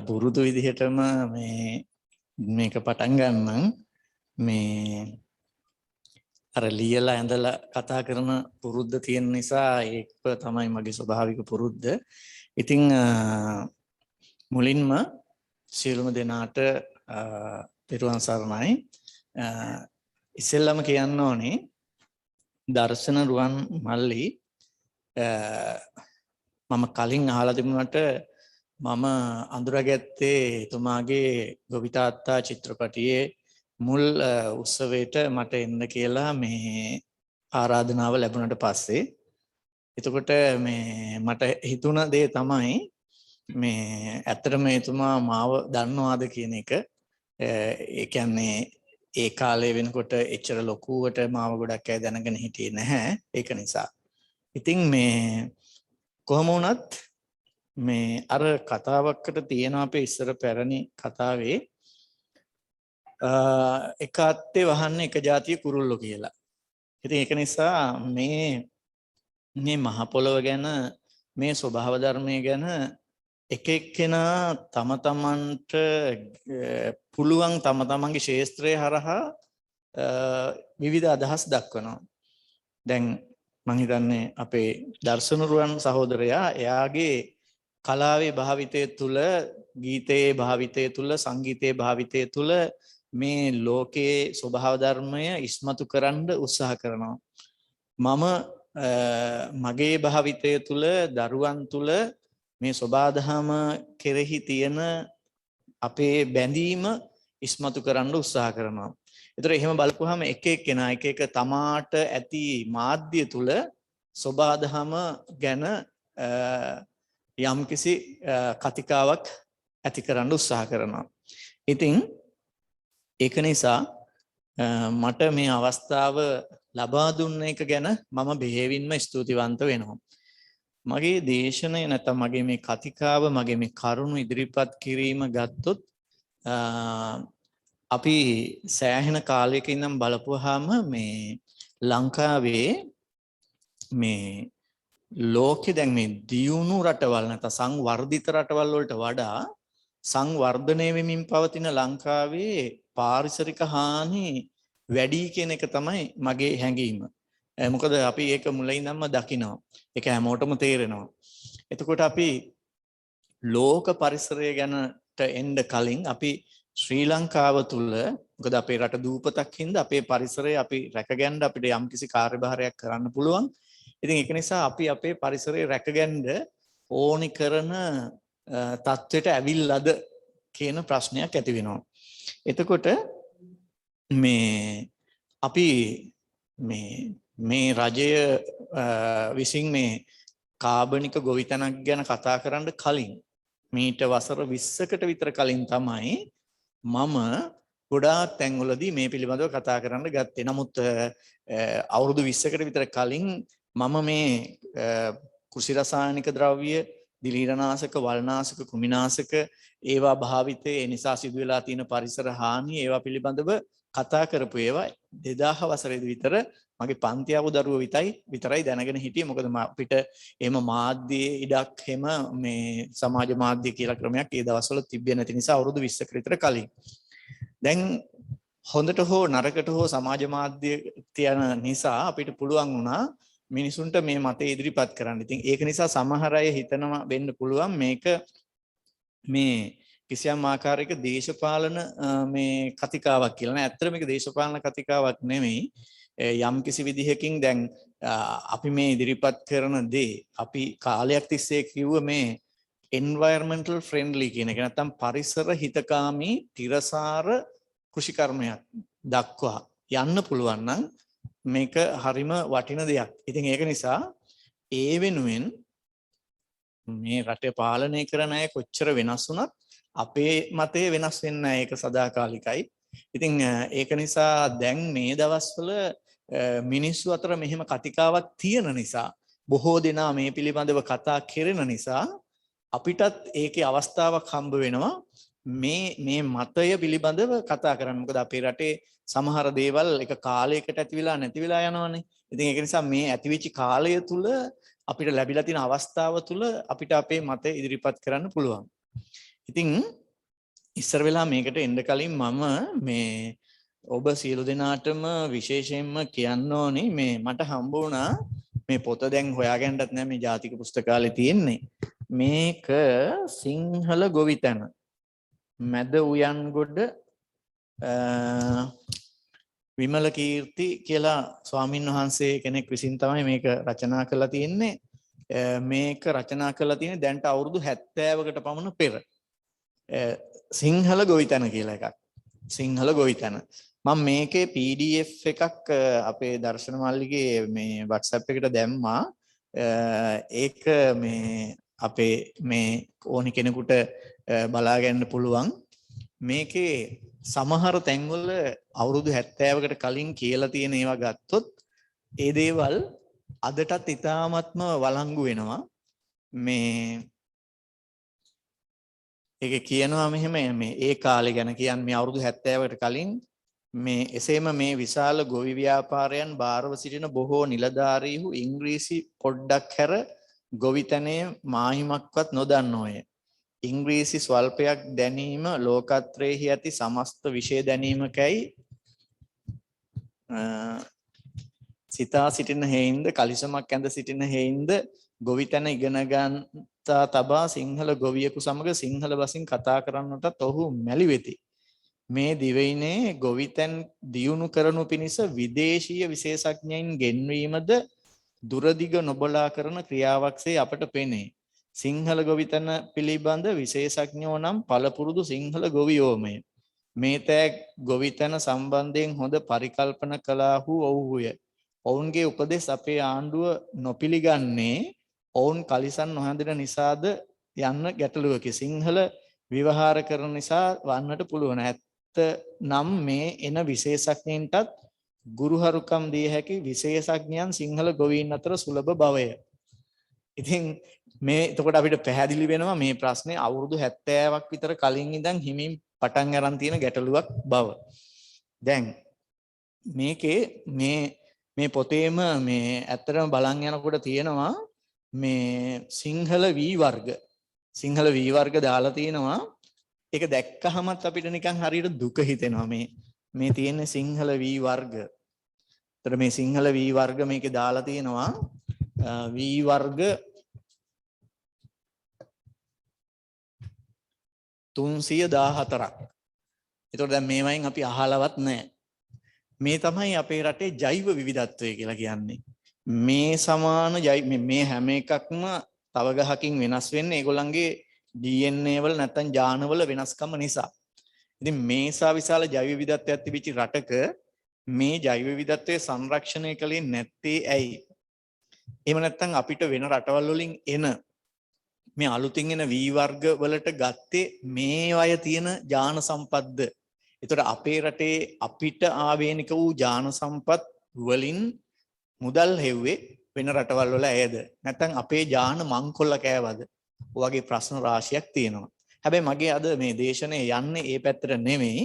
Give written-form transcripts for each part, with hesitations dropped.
පුරුදු විදිහටම මේක පටන් ගන්නම් මේ අර ලියලා ඇඳලා කතා කරන පුරුද්ද තියෙන නිසා ඒක තමයි මගේ ස්වභාවික පුරුද්ද. ඉතින් මුලින්ම සියලුම දෙනාට පිරුවන් සරණයි. ඉස්සෙල්ලාම කියන්න ඕනේ දර්ශන රුවන් මල්ලි මම කලින් අහලා තිබුණාට මම අඳුරගත්තේ එතුමාගේ ගොවිතාත්තා චිත්‍රපටියේ මුල් උත්සවයට මට එන්න කියලා මේ ආරාධනාව ලැබුණට පස්සේ එතකොට මේ මට හිතුණ දේ තමයි මේ ඇත්තටම එතුමා මාව දන්නවාද කියන එක. ඒ කියන්නේ ඒ කාලේ වෙනකොට එච්චර ලොකුවට මාව ගොඩක් අය දැනගෙන හිටියේ නැහැ. ඒක නිසා. ඉතින් මේ කොහොම වුණත් මේ අර කතාවකට තියෙන අපේ ඉස්සර පැරණි කතාවේ එක අත්තේ වහන්නේ එක જાතිය කුරුල්ලෝ කියලා. ඉතින් ඒක නිසා මේ මහ පොළොව ගැන මේ ස්වභාව ධර්මයේ ගැන එක එක්කෙනා තම තමන්ට පුළුවන් තම තමන්ගේ ශාස්ත්‍රය හරහා විවිධ අදහස් දක්වනවා. දැන් මම හිතන්නේ අපේ දර්ශනරුවන් සහෝදරයා එයාගේ කලාවේ භාවිතය තුළ ගීතයේ භාවිතය තුළ සංගීතයේ භාවිතය තුළ මේ ලෝකයේ ස්වභාව ධර්මය ඉස්මතු කරන්න උත්සාහ කරනවා. මම මගේ භාවිතය තුළ දරුවන් තුළ මේ සබාධම කෙරෙහි තියෙන අපේ බැඳීම ඉස්මතු කරන්න උත්සාහ කරනවා. ඒතර එහෙම බලපුවාම එක එක්කෙනා එක එක තමාට ඇති මාධ්‍ය තුල සබාධම ගැන යම්කිසි කතිකාවක් ඇති කරන්න උත්සාහ කරනවා. ඉතින් ඒක නිසා මට මේ අවස්ථාව ලබා දුන්න එක ගැන මම බෙහෙවින්ම ස්තුතිවන්ත වෙනවා. මගේ දේශනය නැත්නම් මගේ මේ කතිකාව මගේ මේ කරුණු ඉදිරිපත් කිරීම ගත්තොත් අපි සෑහෙන කාලයක ඉඳන් බලපුවාම මේ ලංකාවේ මේ ලෝකෙ දැන් මේ දියුණු රටවල් නැත්නම් සංවර්ධිත රටවල් වලට වඩා සංවර්ධනය වෙමින් පවතින ලංකාවේ පාරිසරික හානි වැඩි කියන එක තමයි මගේ හැඟීම. මොකද අපි ඒක මුලින්ම දකිනවා. ඒක හැමෝටම තේරෙනවා. එතකොට අපි ලෝක පරිසරය ගැනට එන්න කලින් අපි ශ්‍රී ලංකාව තුල මොකද අපේ රට දූපතක් හින්දා අපේ පරිසරය අපි රැකගන්න අපිට යම්කිසි කාර්යභාරයක් කරන්න පුළුවන්. ඉතින් ඒක නිසා අපි අපේ පරිසරය රැකගන්න ඕනි කරන තත්ත්වයට ඇවිල්ලාද කියන ප්‍රශ්නයක් ඇති වෙනවා. එතකොට මේ අපි මේ රජය විසින් මේ කාබනික ගොවිතැනක් ගැන කතා කරන්න කලින් මීට වසර 20කට විතර කලින් තමයි මම ගොඩාක් තැන්වලදී මේ පිළිබඳව කතා කරන්න ගත්තේ. නමුත් අවුරුදු 20කට විතර කලින් මම මේ කෘෂි රසායනික ද්‍රව්‍ය දිලීරනාශක වල්නාශක කුමිනාශක ඒවා භාවිතයේ නිසා සිදුවලා තියෙන පරිසර හානි ඒවා පිළිබඳව කතා කරපු ඒවා 2000 වසරේදී විතර මගේ පන්ති ආපු දරුවෝ විතරයි දැනගෙන හිටියේ. මොකද අපිට එහෙම මාධ්‍යයේ ඉඩක් හැම මේ සමාජ මාධ්‍ය කියලා ක්‍රමයක් ඒ දවස්වල තිබෙන්නේ නැති නිසා අවුරුදු 20කට විතර කලින්. දැන් හොඳට හෝ නරකට හෝ සමාජ මාධ්‍ය තියන නිසා අපිට පුළුවන් වුණා මිනිසුන්ට මේ මතය ඉදිරිපත් කරන්න. ඉතින් ඒක නිසා සමහර අය හිතනවා වෙන්න පුළුවන් මේක මේ කිසියම් ආකාරයක දේශපාලන මේ කතිකාවක් කියලා නෑ. ඇත්තට මේක දේශපාලන කතිකාවක් නෙමෙයි. යම් කිසි විදිහකින් දැන් අපි මේ ඉදිරිපත් කරන දේ අපි කාලයක් තිස්සේ කිව්ව මේ environmental friendly කියන එක නැත්නම් පරිසර හිතකාමී තිරසාර කෘෂිකර්මයක් දක්වා යන්න පුළුවන් නම් මේක හරිම වටින දෙයක්. ඉතින් ඒක නිසා ඒ වෙනුවෙන් මේ රටේ පාලනය කරන අය කොච්චර වෙනස් වුණත් අපේ මතය වෙනස් වෙන්නේ නැහැ. ඒක සදාකාලිකයි. ඉතින් ඒක නිසා දැන් මේ දවස්වල මිනිස්සු අතර මෙහෙම කතිකාවක් තියෙන නිසා බොහෝ දෙනා මේ පිළිබඳව කතා කරන නිසා අපිටත් ඒකේ අවස්ථාවක් හම්බ වෙනවා මේ මතය පිළිබඳව කතා කරන්න. මොකද අපේ රටේ සමහර දේවල් එක කාලයකට ඇති වෙලා නැති වෙලා යනවනේ. ඉතින් ඒක නිසා මේ ඇතිවෙච්ච කාලය තුල අපිට ලැබිලා තියෙන අවස්ථාව තුල අපිට අපේ මතය ඉදිරිපත් කරන්න පුළුවන්. ඉතින් ඉස්සර වෙලා මේකට එන්න කලින් මම මේ ඔබ සියලු දෙනාටම විශේෂයෙන්ම කියන්න ඕනේ මේ මට හම්බ වුණා මේ පොත දැන් හොයාගන්නත් නෑ මේ ජාතික පුස්තකාලේ තියෙන්නේ. මේක සිංහල ගොවිතැන මැද උයන්ගොඩ විමල කීර්ති කියලා ස්වාමින් වහන්සේ කෙනෙක් විසින් තමයි මේක රචනා කරලා තියෙන්නේ. මේක රචනා කරලා තියෙන්නේ දැන්ට අවුරුදු 70කට පමණ පෙර. සිංහල ගොවිතැන කියලා එකක්. සිංහල ගොවිතැන. මම මේකේ PDF එකක් අපේ දර්ශන මල්ලිගේ මේ WhatsApp එකට දැම්මා. ඒක මේ අපේ මේ ඕනි කෙනෙකුට බලා ගන්න පුළුවන්. මේකේ සමහර තැන්වල අවුරුදු 70කට කලින් කියලා තියෙන ඒවා ගත්තොත් ඒ දේවල් අදටත් ඉතාමත්ම වළංගු වෙනවා. මේ ඒක කියනවා මෙහෙම මේ ඒ කාලේ ගැන කියන්නේ මේ අවුරුදු 70කට කලින් මේ එසේම මේ විශාල ගොවි ව්‍යාපාරයන් බාරව සිටින බොහෝ නිලධාරීහු ඉංග්‍රීසි පොඩ්ඩක් හැර ගොවිතැනේ මාහිමක්වත් නොදන්නෝය. ඉංග්‍රීසි ස්වල්පයක් දැනීම ලෝකත්‍රයෙහි ඇති සමස්ත විෂය දැනීමකයි සිතා සිටින හේින්ද කලිසමක් ඇඳ සිටින හේින්ද ගොවිතැන ඉගෙන ගන්තා තබා සිංහල ගොවියෙකු සමග සිංහල බසින් කතා කරන්නටත් ඔහු මැලි වෙති. මේ දිවයිනේ ගොවිතැන් දියුණු කරනු පිණිස විදේශීය විශේෂඥයින් ගෙන්වීමද දුරදිග නොබලා කරන ක්‍රියාවක්සේ අපට පෙනේ. සිංහල ගොවිතැන පිළිබඳ විශේෂඥයෝ නම් පළපුරුදු සිංහල ගොවියෝමය. මේ තෑ ගොවිතැන සම්බන්ධයෙන් හොඳ පරිකල්පන කළාහු ඔවුහුය. ඔවුන්ගේ උපදෙස් අපේ ආණ්ඩුව නොපිළිගන්නේ ඔවුන් කලිසම් නොහැඳෙන නිසාද යන්න ගැටලුවකි. සිංහල විවහාර කරන නිසා වන්නට පුළුවන්. ඇත්ත නම් මේ එන විශේෂඥයින්ටත් ගුරුහරුකම් දිය හැකි විශේෂඥයන් සිංහල ගොවීන් අතර සුලභ බවය. ඉතින් මේ එතකොට අපිට පැහැදිලි වෙනවා මේ ප්‍රශ්නේ අවුරුදු 70ක් විතර කලින් ඉඳන් හිමින් පටන් අරන් තියෙන ගැටලුවක් බව. දැන් මේකේ මේ පොතේම මේ ඇත්තටම බලන් යනකොට තියෙනවා මේ සිංහල වී වර්ග දාලා තියෙනවා. ඒක දැක්කහමත් අපිට නිකන් හරියට දුක හිතෙනවා. මේ තියෙන සිංහල වී වර්ග. ඒතර මේ සිංහල වී වර්ග මේකේ දාලා තියෙනවා. වී වර්ග 314ක්. ඒතකොට දැන් මේවයින් අපි අහලවත් නැහැ. මේ තමයි අපේ රටේ ජෛව විවිධත්වය කියලා කියන්නේ. මේ සමාන මේ හැම එකක්ම තව ගහකින් වෙනස් වෙන්නේ ඒගොල්ලන්ගේ DNA වල නැත්නම් ජාන වල වෙනස්කම නිසා. ඉතින් මේසා විශාල ජෛව විවිධත්වයක් තිබිච්ච රටක මේ ජෛව විවිධත්වය සංරක්ෂණය කළේ නැත්තේ ඇයි? එහෙම නැත්නම් අපිට වෙන රටවල් වලින් එන මේ අලුතින් එන වී වර්ග වලට ගත්තේ මේ අය තියෙන ජාන සම්පත්ද? ඒතර අපේ රටේ අපිට ආවේනික වූ ජාන සම්පත් වලින් මුදල් හෙව්වේ වෙන රටවල් වල ඇයද? නැත්නම් අපේ ජාන මංකොල්ල කෑවද? ඔයගේ ප්‍රශ්න රාශියක් තියෙනවා. හැබැයි මගේ අද මේ දේශනේ යන්නේ ඒ පැත්තට නෙමෙයි.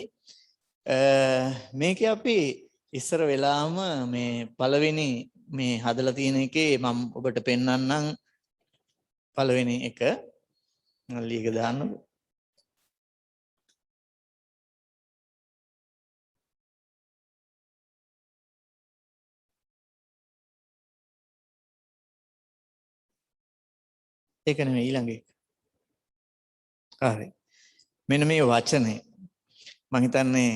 මේකේ අපි ඉස්සර වෙලාම මේ පළවෙනි මේ හදලා තියෙන එකේ මම ඔබට පෙන්වන්නම්. පළවෙනි එක මල්ලියක දාන්නකො. ඒක නෙමෙයි ඊළඟ එක. හරි. මෙන්න මේ වචනේ මම හිතන්නේ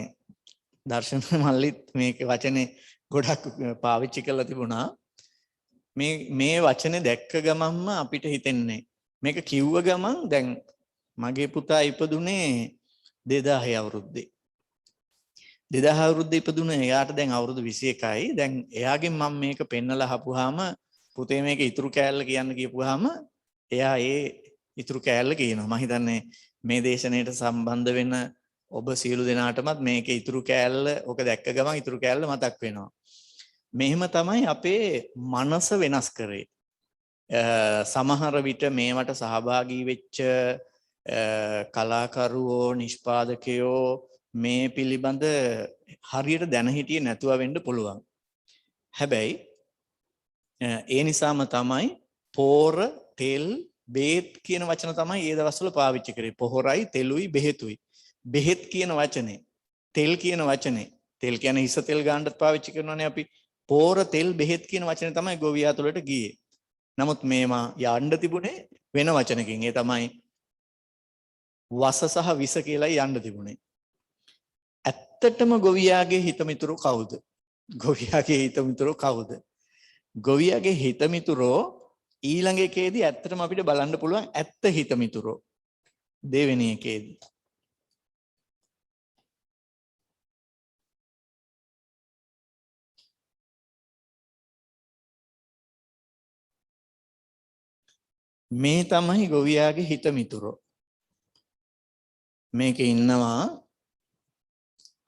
දර්ශන මල්ලිත් මේක වචනේ ගොඩක් පාවිච්චි කරලා තිබුණා. මේ වචනේ දැක්ක ගමන්ම අපිට හිතෙන්නේ මේක කිව්ව ගමන් දැන් මගේ පුතා ඉපදුනේ 2000 අවුරුද්දේ. 2000 අවුරුද්දේ ඉපදුනේ එයාට දැන් අවුරුදු 21යි. දැන් එයාගෙන් මම මේක පෙන්නලා අහපුවාම පුතේ මේක ඉතුරු කෑල්ල කියන්න කියපුවාම එයා ඒ ඉතුරු කෑල්ල කියනවා. මම හිතන්නේ මේ දේශනාවට සම්බන්ධ වෙන ඔබ සියලු දෙනාටමත් මේකේ ඉතුරු කෑල්ල ඔක දැක්ක ගමන් ඉතුරු කෑල්ල මතක් වෙනවා. මෙහෙම තමයි අපේ මනස වෙනස් කරේ. සමහර විට මේවට සහභාගී වෙච්ච කලාකරුවෝ නිෂ්පාදකයෝ මේ පිළිබඳ හරියට දැන හිටියේ නැතුව වෙන්න පුළුවන්. හැබැයි ඒ නිසාම තමයි පෝර තෙල් බේත් කියන වචන තමයි ඒ දවස්වල පාවිච්චි කරේ. පොහොරයි, තෙලුයි, බෙහෙතුයි. බෙහෙත් කියන වචනේ, තෙල් කියන වචනේ, තෙල් කියන්නේ හිස තෙල් ගන්නත් පාවිච්චි කරනවානේ අපි. පෝර තෙල් බෙහෙත් කියන වචනේ තමයි ගොවියා තුළට ගියේ. නමුත් මේවා යන්න තිබුණේ වෙන වචනකින්. ඒ තමයි වස සහ විස කියලා යන්න තිබුණේ. ඇත්තටම ගොවියාගේ හිතමිතුරු කවුද? ගොවියාගේ හිතමිතුරු කවුද? ගොවියාගේ හිතමිතුරෝ ඊළඟ එකේදී ඇත්තටම අපිට බලන්න පුළුවන් ඇත්ත හිතමිතුරෝ. දෙවෙනි එකේදී මේ තමයි ගොවියාගේ හිතමිතුරෝ. මේකේ ඉන්නවා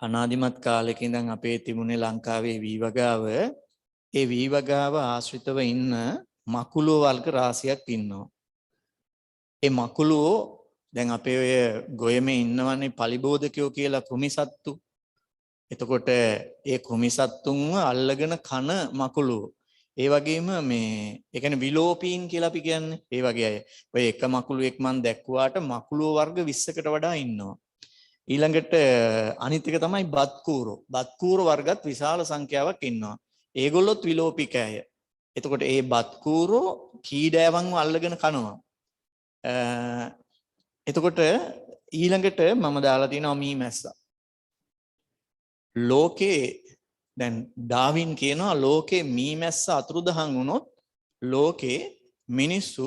අනාදිමත් කාලෙක ඉඳන් අපේ තිබුණේ ලංකාවේ වීවගාව. ඒ වීවගාව ආශ්‍රිතව ඉන්න මකුළුව වර්ග රාශියක් ඉන්නවා. ඒ මකුළුවෝ දැන් අපේ ඔය ගොයමේ ඉන්නවනේ පලිබෝධකයෝ කියලා කෘමිසත්තු. එතකොට ඒ කෘමිසත්තුන්ව අල්ලගෙන කන මකුළුවෝ. ඒ වගේම මේ ඒ කියන්නේ විලෝපීන් කියලා අපි කියන්නේ. ඒ වගේ අය. ඔය එක මකුළුවෙක් මන් දැක්කුවාට මකුළුව වර්ග 20කට වඩා ඉන්නවා. ඊළඟට අනිත් එක තමයි බත්කූරෝ. බත්කූරෝ වර්ගත් විශාල සංඛ්‍යාවක් ඉන්නවා. ඒගොල්ලොත් විලෝපික අය. එතකොට ඒ බත්කූරෝ කීඩෑවන්ව අල්ලගෙන කනවා. එතකොට ඊළඟට මම දාලා තියෙනවා මීමැස්සා. ලෝකේ දැන් ඩාවින් කියනවා ලෝකේ මීමැස්ස අතුරුදහන් වුණොත් ලෝකේ මිනිස්සු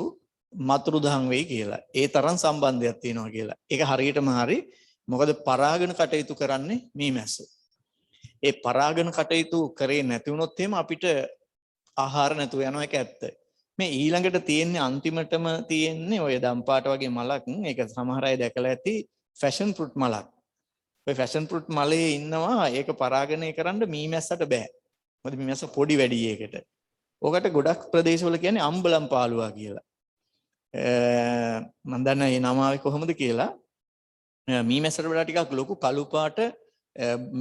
මතුරුදහන් වෙයි කියලා. ඒ තරම් සම්බන්ධයක් තියෙනවා කියලා. ඒක හරියටම හරි. මොකද පරාගන කටයුතු කරන්නේ මීමැස්ස. ඒ පරාගන කටයුතු කරේ නැති වුණොත් එහෙම අපිට ආහාර නැතුව යනවා. ඒක ඇත්ත. මේ ඊළඟට තියෙන්නේ අන්තිමටම තියෙන්නේ ඔය දම්පාට වගේ මලක්. ඒක සමහර අය දැකලා ඇති ෆැෂන් ෆෘට් මලක්. ඔය ෆැෂන් ෆෘට් මලේ ඉන්නවා ඒක පරාගනය කරන්න මීමැස්සට බෑ. මොකද මීමැස්ස පොඩි වැඩි ඒකට. ඕකට ගොඩක් ප්‍රදේශවල කියන්නේ අම්බලම් පාලුවා කියලා. මම දන්න මේ නම ආවේ කොහොමද කියලා. මීමැස්සට වඩා ටිකක් ලොකු කළු පාට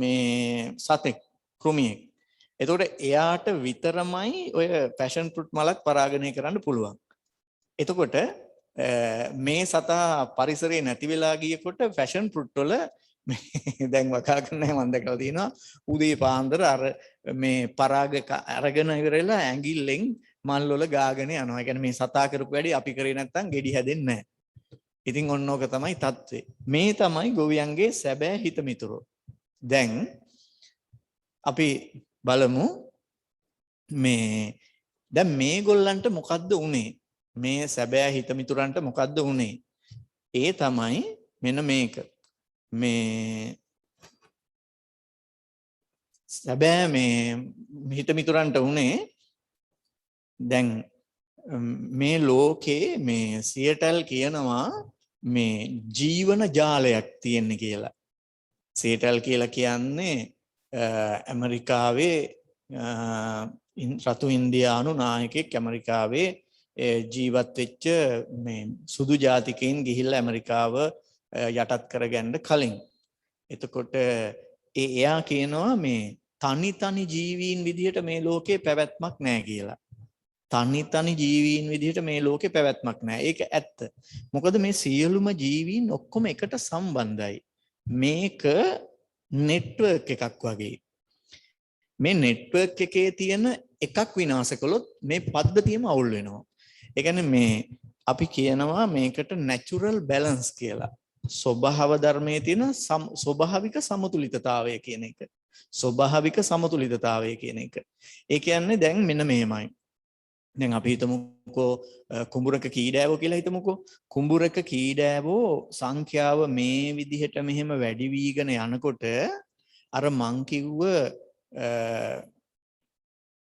මේ සතෙක් කෘමියෙක්. එතකොට එයාට විතරමයි ඔය ෆැෂන් ෆෘට් මලක් පරාගනය කරන්න පුළුවන්. එතකොට මේ සතා පරිසරේ නැති වෙලා ගියකොට ෆැෂන් ෆෘට් වල දැන් වකා කරන්නේ මම දැකලා තියෙනවා උදේ පාන්දර අර මේ පරාග අරගෙන ඉවරලා ඇඟිල්ලෙන් මල් වල ගාගෙන යනවා. ඒ කියන්නේ මේ සතා කරපු වැඩි අපි කරේ නැත්තම් ගෙඩි හැදෙන්නේ නැහැ. ඉතින් ඔන්න ඕක තමයි தત્ත්වේ. මේ තමයි ගොවියන්ගේ සැබෑ හිතමිතුරෝ. දැන් අපි බලමු මේ දැන් මේගොල්ලන්ට මොකද්ද උනේ? මේ සැබෑ හිතමිතුරන්ට මොකද්ද උනේ? ඒ තමයි මෙන්න මේක. මේ සැබෑ මේ හිතමිතුරන්ට උනේ දැන් මේ ලෝකේ මේ සියටල් කියනවා මේ ජීවන ජාලයක් තියෙන කියලා. සියටල් කියලා කියන්නේ ඇමරිකාවේ රතු ඉන්දියානු නායකයෙක් ඇමරිකාවේ ජීවත් වෙච්ච මේ සුදු ජාතිකයින් ගිහිල්ලා ඇමරිකාව යටත් කරගන්න කලින්. එතකොට එයා කියනවා මේ තනි ජීවීන් විදිහට මේ ලෝකේ පැවැත්මක් නැහැ කියලා. තනි ජීවීන් විදිහට මේ ලෝකේ පැවැත්මක් නැහැ. ඒක ඇත්ත. මොකද මේ සියලුම ජීවීන් ඔක්කොම එකට සම්බන්ධයි. මේක නෙට්වර්ක් එකක් වගේ. මේ නෙට්වර්ක් එකේ තියෙන එකක් විනාශ කළොත් මේ පද්ධතියම අවුල් වෙනවා. ඒ කියන්නේ මේ අපි කියනවා මේකට නැචරල් බැලන්ස් කියලා. ස්වභාව ධර්මයේ තියෙන ස්වභාවික සමතුලිතතාවය කියන එක. ස්වභාවික සමතුලිතතාවය කියන එක. ඒ කියන්නේ දැන් මෙන්න මෙහෙමයි. දැන් අපි හිතමුකෝ කුඹුරක කීඩෑවෝ කියලා හිතමුකෝ. කුඹුරක කීඩෑවෝ සංඛ්‍යාව මේ විදිහට මෙහෙම වැඩි වීගෙන යනකොට අර මං කිව්ව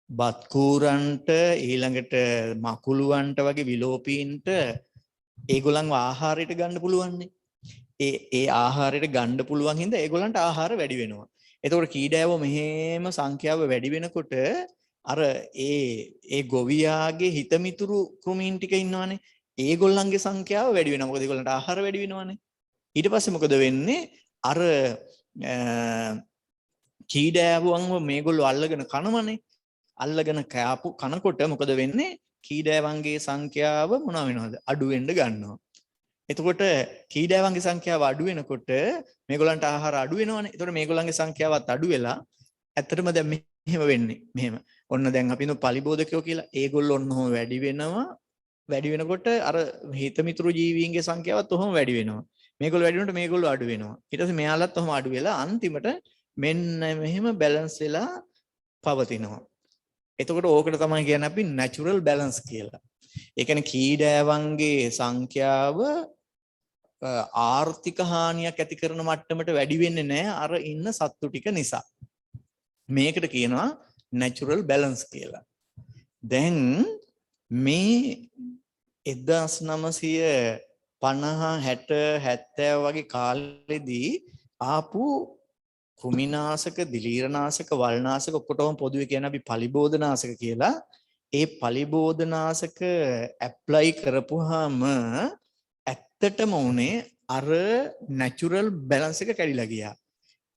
බත්කූරන්ට ඊළඟට මකුළුවන්ට වගේ විලෝපීන්ට ඒගොල්ලන්ව ආහාරයට ගන්න පුළුවන්නේ. ඒ ආහාරයට ගන්න පුළුවන් හින්දා ඒගොල්ලන්ට ආහාර වැඩි වෙනවා. එතකොට කීඩෑවෝ මෙහෙම සංඛ්‍යාව වැඩි වෙනකොට අර ඒ ගොවියාගේ හිතමිතුරු කෘමීන් ටික ඉන්නවනේ. ඒගොල්ලන්ගේ සංඛ්‍යාව වැඩි වෙනවා. මොකද ඒගොල්ලන්ට ආහාර වැඩි වෙනවනේ. ඊට පස්සේ මොකද වෙන්නේ? අර කීඩෑවුවන්ව මේගොල්ලෝ අල්ලගෙන කනවනේ. අල්ලගෙන කනකොට මොකද වෙන්නේ? කීඩෑවන්ගේ සංඛ්‍යාව මොනවා වෙනවද? අඩු වෙන්න ගන්නවා. එතකොට කීඩෑවන්ගේ සංඛ්‍යාව අඩු වෙනකොට මේගොල්ලන්ට ආහාර අඩු වෙනවනේ. එතකොට මේගොල්ලන්ගේ සංඛ්‍යාවත් අඩු වෙලා ඇත්තටම දැන් මෙහෙම වෙන්නේ. මෙහෙම. ඔන්න දැන් අපි නු පලිබෝධකයෝ කියලා ඒගොල්ලෝ ඔන්න ඔහොම වැඩි වෙනවා. වැඩි වෙනකොට අර හිතමිතුරු ජීවීන්ගේ සංඛ්‍යාවත් ඔහොම වැඩි වෙනවා. මේගොල්ලෝ වැඩි වෙනකොට මේගොල්ලෝ අඩු වෙනවා. ඊට පස්සේ මෙයාලත් ඔහොම අඩු වෙලා අන්තිමට මෙන්න මෙහෙම බැලන්ස් වෙලා පවතිනවා. එතකොට ඕකට තමයි කියන්නේ අපි නැචරල් බැලන්ස් කියලා. ඒ කියන්නේ කීඩෑවන්ගේ සංඛ්‍යාව ආර්ථික හානියක් ඇති කරන මට්ටමට වැඩි වෙන්නේ නැහැ අර ඉන්න සත්තු ටික නිසා. මේකට කියනවා නැචරල් බැලන්ස් කියලා. දැන් මේ 1950 60 70 වගේ කාලෙදී ආපු කෘමිනාශක, දිලීරනාශක, වල්නාශක ඔක්කොටම පොදුවේ කියන අපි පලිබෝධනාශක කියලා. ඒ පලිබෝධනාශක ඇප්ලයි කරපුවාම ඇත්තටම උනේ අර නැචරල් බැලන්ස් එක කැඩිලා ගියා.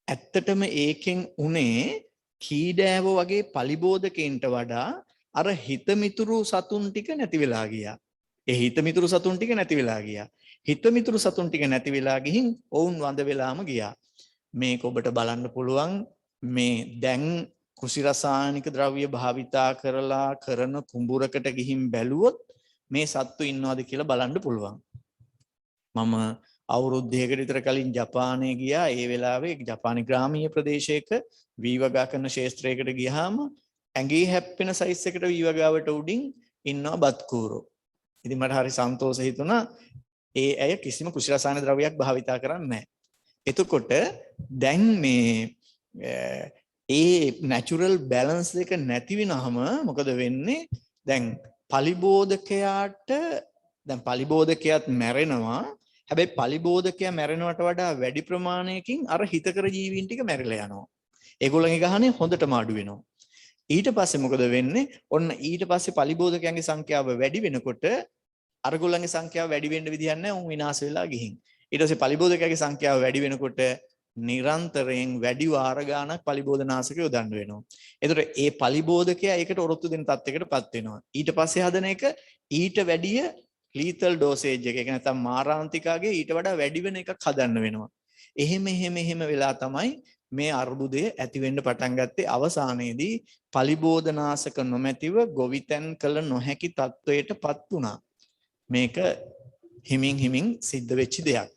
ඇත්තටම ඒකෙන් උනේ කීඩෑව වගේ පලිබෝධකයින්ට වඩා අර හිතමිතුරු සතුන් ටික නැති වෙලා ගියා. ඒ හිතමිතුරු සතුන් ටික නැති වෙලා ගියා. හිතමිතුරු සතුන් ටික නැති වෙලා ගිහින් ඔවුන් වඳ වෙලාම ගියා. මේක ඔබට බලන්න පුළුවන් මේ දැන් කෘෂි රසායනික ද්‍රව්‍ය භාවිතා කරලා කරන කුඹුරකට ගිහින් බැලුවොත් මේ සත්තු ඉන්නවද කියලා බලන්න පුළුවන්. මම අවුරුද්දයකට විතර කලින් ජපානයේ ගියා. ඒ වෙලාවේ ජපානයේ ග්‍රාමීය ප්‍රදේශයක වීවගා කරන ක්ෂේත්‍රයකට ගියාම ඇඟේ හැප්පෙන සයිස් එකට වීවගාවට උඩින් ඉන්නවා බත්කූරෝ. ඉතින් මට හරි සන්තෝෂ හිතුණා. ඒ අය කිසිම කෘෂි රසායන ද්‍රව්‍යයක් භාවිතා කරන්නේ නැහැ. එතකොට දැන් මේ ඒ නැචරල් බැලන්ස් එක නැති වෙනවම මොකද වෙන්නේ? දැන් පලිබෝධකයාට දැන් පලිබෝධකයාත් මැරෙනවා. හැබැයි පලිබෝධකයා මැරෙනවට වඩා වැඩි ප්‍රමාණයකින් අර හිතකර ජීවීන් ටික මැරිලා යනවා. ඒගොල්ලන්ගේ ගහනේ හොඳටම අඩු වෙනවා. ඊට පස්සේ මොකද වෙන්නේ? ඔන්න ඊට පස්සේ පලිබෝධකයන්ගේ සංඛ්‍යාව වැඩි වෙනකොට අරගොල්ලන්ගේ සංඛ්‍යාව වැඩි වෙන්න විදිහක් නැහැ. උන් විනාශ වෙලා ගිහින්. ඊට පස්සේ පලිබෝධකයාගේ සංඛ්‍යාව වැඩි වෙනකොට නිරන්තරයෙන් වැඩි වාර ගාණක් පලිබෝධනාශක යොදන්න වෙනවා. එතකොට ඒ පලිබෝධකයා ඒකට ඔරොත්තු දෙන තත්යකටපත් වෙනවා. ඊට පස්සේ හදන එක ඊට වැඩිය lethal dosage එක. ඒක නැත්නම් මාරාන්තිකගේ ඊට වඩා වැඩි වෙන එකක් හදන්න වෙනවා. එහෙම වෙලා තමයි මේ අර්බුදය ඇති වෙන්න පටන් ගත්තේ. අවසානයේදී පලිබෝධනාශක නොමැතිව ගොවිතැන් කළ නොහැකි තත්වයටපත් වුණා. මේක හිමින් සිද්ධ වෙච්ච දෙයක්.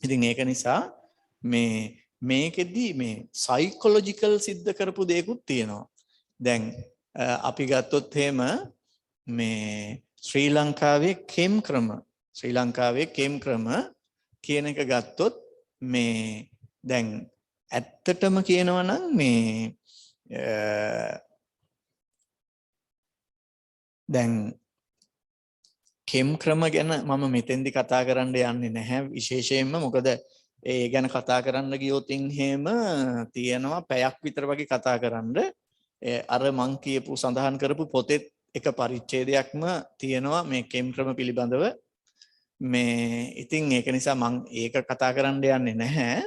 ඉතින් ඒක නිසා මේකෙදි මේ සයිකොලොජිකල් සිද්ධ කරපු දෙයක්ත් තියෙනවා. දැන් අපි ගත්තොත් එහෙම මේ ශ්‍රී ලංකාවේ කෙම් ක්‍රම කියන එක ගත්තොත් මේ දැන් ඇත්තටම කියනවා නම් මේ දැන් කෙම් ක්‍රම ගැන මම මෙතෙන්දි කතා කරන්න යන්නේ නැහැ විශේෂයෙන්ම. මොකද ඒ ගැන කතා කරන්න ගියොත් එහෙම තියෙනවා පැයක් විතර වගේ කතා කරන්න. අර මං කියපු සඳහන් කරපු පොතේ එක පරිච්ඡේදයක්ම තියෙනවා මේ කෙම් ක්‍රම පිළිබඳව. මේ ඉතින් ඒක නිසා මං ඒක කතා කරන්න යන්නේ නැහැ.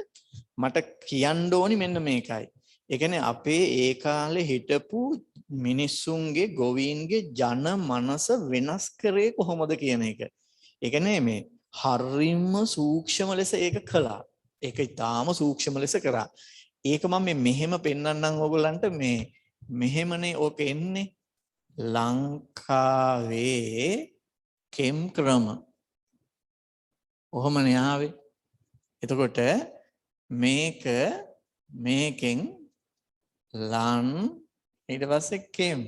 මට කියන්න ඕනි මෙන්න මේකයි. ඒ කියන්නේ අපේ ඒ කාලේ හිටපු මිනිස්සුන්ගේ ගොවීන්ගේ ජන මනස වෙනස් කරේ කොහොමද කියන එක. ඒ කියන්නේ මේ හරිම සූක්ෂම ලෙස ඒක කළා. ඒක ඊටාම සූක්ෂම ලෙස කරා. ඒක මම මෙහෙම පෙන්වන්නම් ඕගොල්ලන්ට. මේ මෙහෙමනේ ඕක එන්නේ ලංකාවේ කෙම් ක්‍රම. ඔහොමනේ ආවේ. එතකොට මේකෙන් ලන් ඊට පස්සේ කෙම්.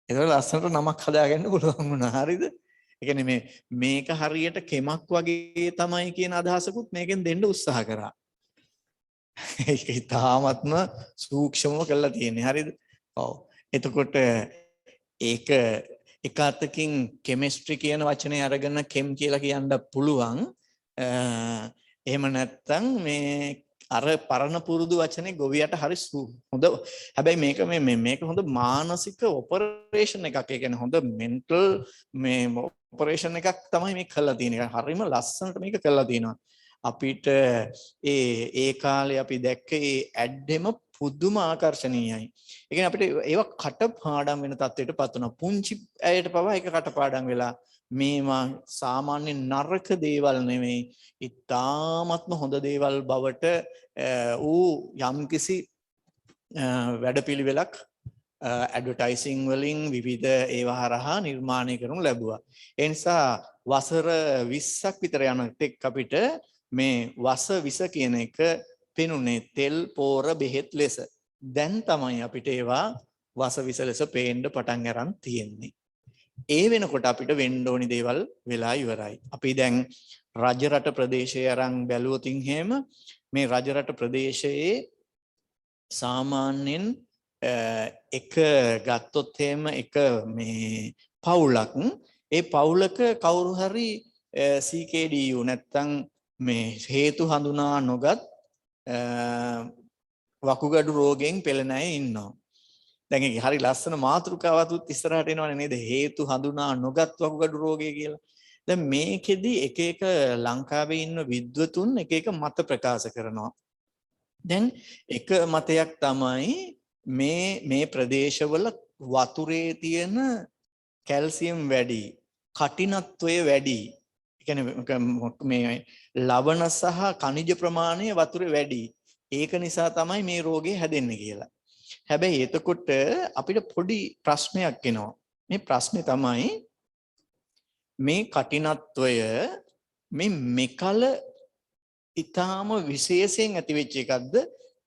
ඒක ලස්සනට නමක් හදාගන්න පුළුවන් වුණා. හරිද? ඒ කියන්නේ මේක හරියට කෙමක් වගේ තමයි කියන අදහසකුත් මේකෙන් දෙන්න උත්සාහ කරා. ඒක ඉතාමත්ම සූක්ෂමව කරලා තියෙන්නේ. හරිද? ඔව්. එතකොට ඒක එක අතකින් කෙමිස්ට්‍රි කියන වචනේ අරගෙන කෙම් කියලා කියන්න පුළුවන්. එහෙම නැත්නම් මේ අර පරණ පුරුදු වචනේ ගොවියට හරි හොඳ. හැබැයි මේක හොඳ මානසික ඔපරේෂන් එකක්. ඒ කියන්නේ හොඳ මෙන්ටල් මේ ඔපරේෂන් එකක් තමයි මේ කරලා තියෙන්නේ. හරිම ලස්සනට මේක කරලා තියෙනවා. අපිට ඒ කාලේ අපි දැක්ක ඒ ඇඩ්ඩෙම පුදුම ආකර්ශනීයයි. ඒ කියන්නේ අපිට ඒවා කටපාඩම් වෙන තත්ත්වයකටපත් වුණා. පුංචි ඇයට පවා ඒක කටපාඩම් වෙලා මේවා සාමාන්‍ය නරක දේවල් නෙමෙයි. ඉතාමත්ම හොඳ දේවල් බවට ඌ යම්කිසි වැඩපිළිවෙලක් ඇඩ්වර්ටයිසිං වලින් විවිධ ඒවා හරහා නිර්මාණය කරනු ලැබුවා. ඒ නිසා වසර 20ක් විතර යන තෙක් අපිට මේ වස විස කියන එක පෙනුනේ තෙල් පෝර බෙහෙත් ලෙස. දැන් තමයි අපිට ඒවා වස විස ලෙස පේන්න පටන් ගන්න තියෙන්නේ. ඒ වෙනකොට අපිට වෙන්න ඕනි දේවල් වෙලා ඉවරයි. අපි දැන් රජරට ප්‍රදේශයේ අරන් බැලුවොතින් එහෙම මේ රජරට ප්‍රදේශයේ සාමාන්‍යයෙන් එක ගත්තොත් එහෙම එක මේ පවුලක් ඒ පවුලක කවුරු හරි CKDU නැත්තම් මේ හේතු හඳුනා නොගත් වකුගඩු රෝගයෙන් පෙළෙන අය ඉන්නවා. දැන් ඒක හරි ලස්සන මාතෘකාවකුත් ඉස්සරහට එනවනේ නේද? හේතු හඳුනා නොගත් වකුගඩු රෝගය කියලා. දැන් මේකෙදි එක එක ලංකාවේ ඉන්න විද්වතුන් එක එක මත ප්‍රකාශ කරනවා. දැන් එක මතයක් තමයි මේ ප්‍රදේශවල වතුරේ තියෙන කැල්සියම් වැඩි, කටිනත්වය වැඩි. ඒ කියන්නේ මේ ලවණ සහ ಖನಿජ ප්‍රමාණය වතුරේ වැඩි. ඒක නිසා තමයි මේ රෝගේ හැදෙන්නේ කියලා. හැබැයි එතකොට අපිට පොඩි ප්‍රශ්නයක් එනවා. මේ ප්‍රශ්නේ තමයි මේ කටිනත්වය මේ මෙකල ඊටාම විශේෂයෙන් ඇති වෙච්ච එකක්ද?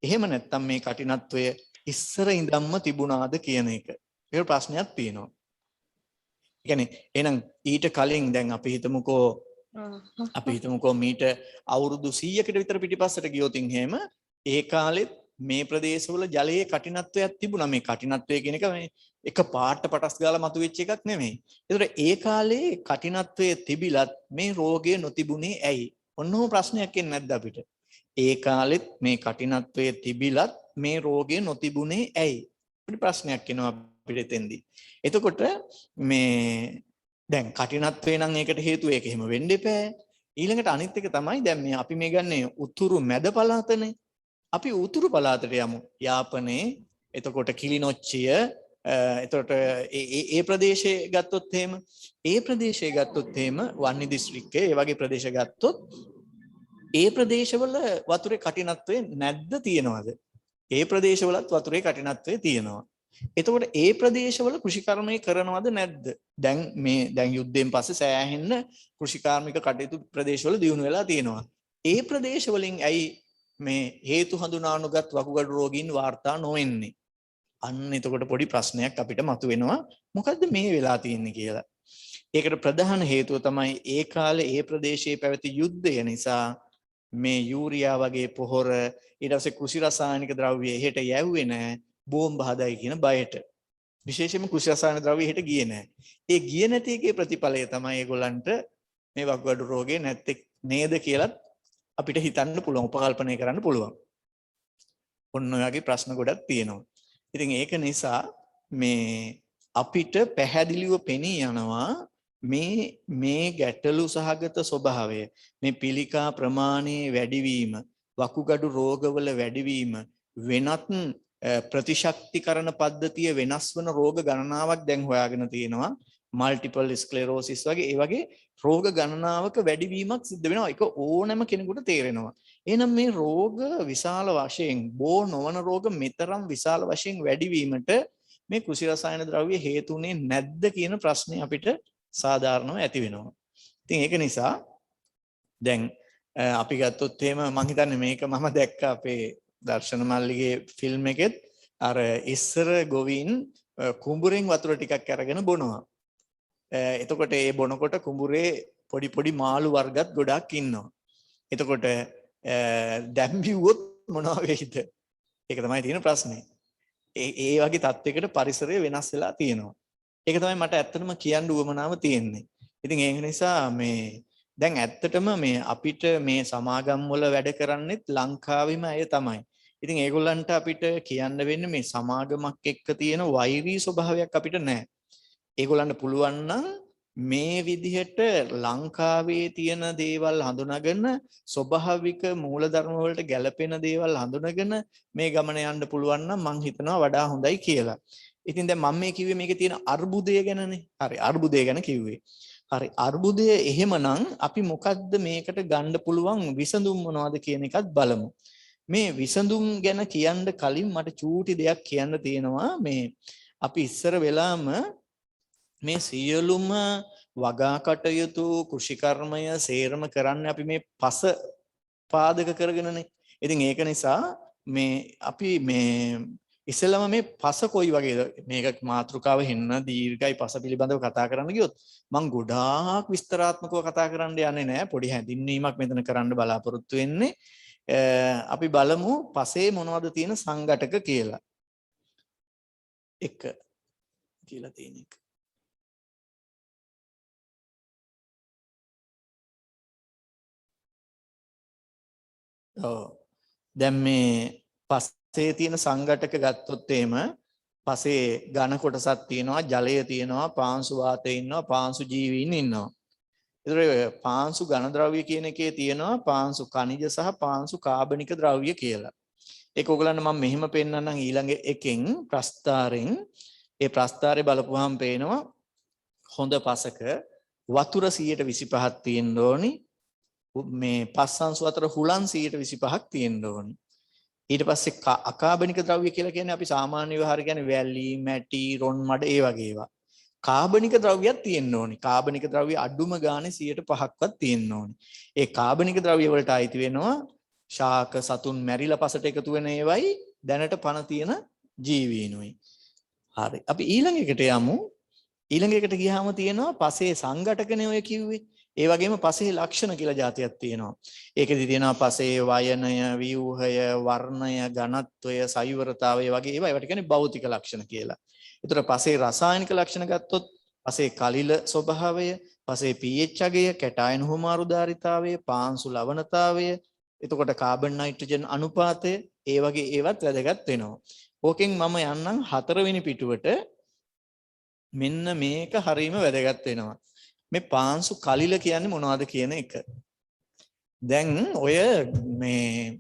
එහෙම නැත්නම් මේ කටිනත්වය ඉස්සර ඉඳන්ම තිබුණාද කියන එක. ඒක ප්‍රශ්නයක් තියෙනවා. ඒ කියන්නේ එහෙනම් ඊට කලින් දැන් අපි හිතමුකෝ මීට අවුරුදු 100කට විතර පිටිපස්සට ගියොතින් එහෙම ඒ කාලෙත් මේ ප්‍රදේශවල ජලයේ කටිනත්වයක් තිබුණා. මේ කටිනත්වය කියන එක මේ එක පාට පටස් ගාලා මතුවෙච්ච එකක් නෙමෙයි. ඒතර ඒ කාලේ කටිනත්වයේ තිබිලත් මේ රෝගය නොතිබුණේ ඇයි? ඔන්නෝම ප්‍රශ්නයක් එන්නේ නැද්ද අපිට? ඒ කාලෙත් මේ කටිනත්වයේ තිබිලත් මේ රෝගය නොතිබුණේ ඇයි? අපිට ප්‍රශ්නයක් එනවා අපිට එතෙන්දී. එතකොට මේ දැන් කටිනත්වේ නම් ඒකට හේතුව ඒක එහෙම වෙන්න එපා. ඊළඟට අනිත් එක තමයි දැන් මේ අපි මේ ගන්නේ උතුරු මැද පළාතනේ. අපි උතුරු පළාතට යමු. යාපනයේ එතකොට කිලිනොච්චිය එතකොට ඒ ප්‍රදේශයේ ගත්තොත් එහෙම වන්නි දිස්ත්‍රික්කයේ ඒ වගේ ප්‍රදේශ ගත්තොත් ඒ ප්‍රදේශවල වතුරේ කටිනත්වය නැද්ද තියෙනවද? ඒ ප්‍රදේශවලත් වතුරේ කටිනත්වය තියෙනවා. එතකොට ඒ ප්‍රදේශවල කෘෂිකර්මය කරනවද නැද්ද? දැන් යුද්ධයෙන් පස්සේ සෑහෙන්න කෘෂිකාර්මික කටයුතු ප්‍රදේශවල දියුණු වෙලා තියෙනවා. ඒ ප්‍රදේශවලින් ඇයි මේ හේතු හඳුනානුගත් වකුගඩු රෝගීන් වාර්තා නොවෙන්නේ? අන්න එතකොට පොඩි ප්‍රශ්නයක් අපිට මතුවෙනවා. මොකද්ද මේ වෙලා තියෙන්නේ කියලා. ඒකට ප්‍රධාන හේතුව තමයි ඒ කාලේ ඒ ප්‍රදේශයේ පැවති යුද්ධය නිසා මේ යූරියා වගේ පොහොර ඊට පස්සේ කෘෂි රසායනික ද්‍රව්‍ය එහෙට යැව්වේ නැහැ බෝම්බ හදයි කියන බයට. විශේෂයෙන්ම කෘෂි රසායනික ද්‍රව්‍ය එහෙට ගියේ නැහැ. ඒ ගියේ නැති එකේ ප්‍රතිඵලය තමයි ඒගොල්ලන්ට මේ වකුගඩු රෝගේ නැත්තේ නේද කියලා අපිට හිතන්න පුළුවන්, උපකල්පනය කරන්න පුළුවන්. ඔන්න ඔය වගේ ප්‍රශ්න ගොඩක් තියෙනවා. ඉතින් ඒක නිසා මේ අපිට පැහැදිලිව පෙනී යනවා මේ ගැටලු සහගත ස්වභාවය, මේ පිළිකා ප්‍රමාණයේ වැඩිවීම, වකුගඩු රෝගවල වැඩිවීම, වෙනත් ප්‍රතිශක්තිකරණ පද්ධතිය වෙනස් වන රෝග ගණනාවක් දැන් හොයාගෙන තියෙනවා. මල්ටිපල් ස්ක්ලෙරෝසිස් වගේ ඒ වගේ රෝග ගණනාවක වැඩිවීමක් සිද්ධ වෙනවා. ඒක ඕනෑම කෙනෙකුට තේරෙනවා. එහෙනම් මේ රෝග විශාල වශයෙන් බෝ නොවන රෝග මෙතරම් විශාල වශයෙන් වැඩිවීමට මේ කෘෂි රසායන ද්‍රව්‍ය හේතුුනේ නැද්ද කියන ප්‍රශ්නේ අපිට සාධාරණව ඇති වෙනවා. ඉතින් ඒක නිසා දැන් අපි ගත්තොත් එහෙම මම හිතන්නේ මේක මම දැක්ක අපේ දර්ශන මල්ලිගේ ෆිල්ම් එකෙත් අර ඉස්සර ගොවීන් කුඹුරෙන් වතුර ටිකක් අරගෙන බොනවා. එතකොට ඒ බොනකොට කුඹුරේ පොඩි මාළු වර්ගත් ගොඩක් ඉන්නවා. එතකොට දැන් බිව්වොත් මොනවා වෙයිද? ඒක තමයි තියෙන ප්‍රශ්නේ. ඒ වගේ තත්යකට පරිසරය වෙනස් වෙලා තියෙනවා. ඒක තමයි මට ඇත්තටම කියන්න උවමනාව තියෙන්නේ. ඉතින් ඒක නිසා මේ දැන් ඇත්තටම මේ අපිට මේ සමාගම් වල වැඩ කරන්නෙත් ලංකාවෙම අය තමයි. ඉතින් ඒගොල්ලන්ට අපිට කියන්න වෙන්නේ මේ සමාගමක් එක්ක තියෙන වෛරී ස්වභාවයක් අපිට නැහැ. ඒගොල්ලන්ට පුළුවන් නම් මේ විදිහට ලංකාවේ තියෙන දේවල් හඳුනාගෙන ස්වභාවික මූලධර්ම වලට ගැලපෙන දේවල් හඳුනාගෙන මේ ගමන යන්න පුළුවන් නම් මං හිතනවා වඩා හොඳයි කියලා. ඉතින් දැන් මම මේ කිව්වේ මේකේ තියෙන අර්බුදය ගැනනේ. හරි අර්බුදය ගැන කිව්වේ. හරි අර්බුදය එහෙමනම් අපි මොකද්ද මේකට ගන්න පුළුවන් විසඳුම් මොනවද කියන එකත් බලමු. මේ විසඳුම් ගැන කියන්න කලින් මට චූටි දෙයක් කියන්න තියෙනවා. මේ අපි ඉස්සර වෙලාම මේ සියලුම වගා කටයුතු කෘෂිකර්මය සේරම කරන්නේ අපි මේ පස පාදක කරගෙනනේ. ඉතින් ඒක නිසා මේ අපි මේ ඉස්සෙල්ලාම මේ පස කොයි වගේද මේක මාතෘකාව හෙන්න දීර්ඝයි පස පිළිබඳව කතා කරන්න ගියොත් මම ගොඩාක් විස්තරාත්මකව කතා කරන්න යන්නේ නැහැ. පොඩි හැඳින්වීමක් මෙතන කරන්න බලාපොරොත්තු වෙන්නේ. අපි බලමු පසේ මොනවද තියෙන සංඝටක කියලා. එක කියලා තියෙන එක. දැන් මේ පසේ තියෙන සංඝටක ගත්තොත් එහෙම පසේ ඝන කොටසක් තියෙනවා, ජලය තියෙනවා, පාංශු වාතය ඉන්නවා, පාංශු ජීවීන් ඉන්නවා. ඒතර පාංශු ඝන ද්‍රව්‍ය කියන එකේ තියෙනවා පාංශු khනිජ සහ පාංශු කාබනික ද්‍රව්‍ය කියලා. ඒක ඔයගලන්ට මම මෙහෙම පෙන්නන්නම් ඊළඟ එකෙන් ප්‍රස්ථාරෙන්. ඒ ප්‍රස්ථාරේ බලපුවාම පේනවා හොඳ පසක වතුර 125ක් තියෙන්න ඕනි. මේ පස් අංශු අතර හුලං 125ක් තියෙන්න ඕනි. ඊට පස්සේ අකාබනික ද්‍රව්‍ය කියලා කියන්නේ අපි සාමාන්‍ය ව්‍යවහාර කියන්නේ වැලි, මැටි, රොන් මඩ ඒ වගේ ඒවා. කාබනික ද්‍රව්‍යයක් තියෙන්න ඕනි. කාබනික ද්‍රව්‍ය අඩුම ගානේ 105ක්වත් තියෙන්න ඕනි. ඒ කාබනික ද්‍රව්‍ය වලට අයිති වෙනවා ශාක සතුන් මැරිලා පසට එකතු වෙන ඒවයි දැනට පණ තියෙන ජීවීනුයි. හරි. අපි ඊළඟ එකට යමු. ඊළඟ එකට ගියාම තියෙනවා පසේ සංඝටකනේ ඔය කිව්වේ. ඒ වගේම පසේ ලක්ෂණ කියලා જાතියක් තියෙනවා. ඒකෙදි තියෙනවා පසේ වයනය, ව්‍යුහය, වර්ණය, ඝනත්වය, සෛවරතාවය වගේ ඒවා. ඒවට කියන්නේ භෞතික ලක්ෂණ කියලා. ඒතර පසේ රසායනික ලක්ෂණ ගත්තොත් පසේ කලිල ස්වභාවය, පසේ pH අගය, කැටායන හුමාරුදාරිතාවය, පාංශු ලවණතාවය, එතකොට කාබන් නයිට්‍රජන් අනුපාතය, ඒ වගේ ඒවත් වැදගත් වෙනවා. ඕකෙන් මම යන්නම් 4 වෙනි පිටුවට. මෙන්න මේක හරීම වැදගත් වෙනවා. මේ පාංශු කලිල කියන්නේ මොනවද කියන එක. දැන් ඔය මේ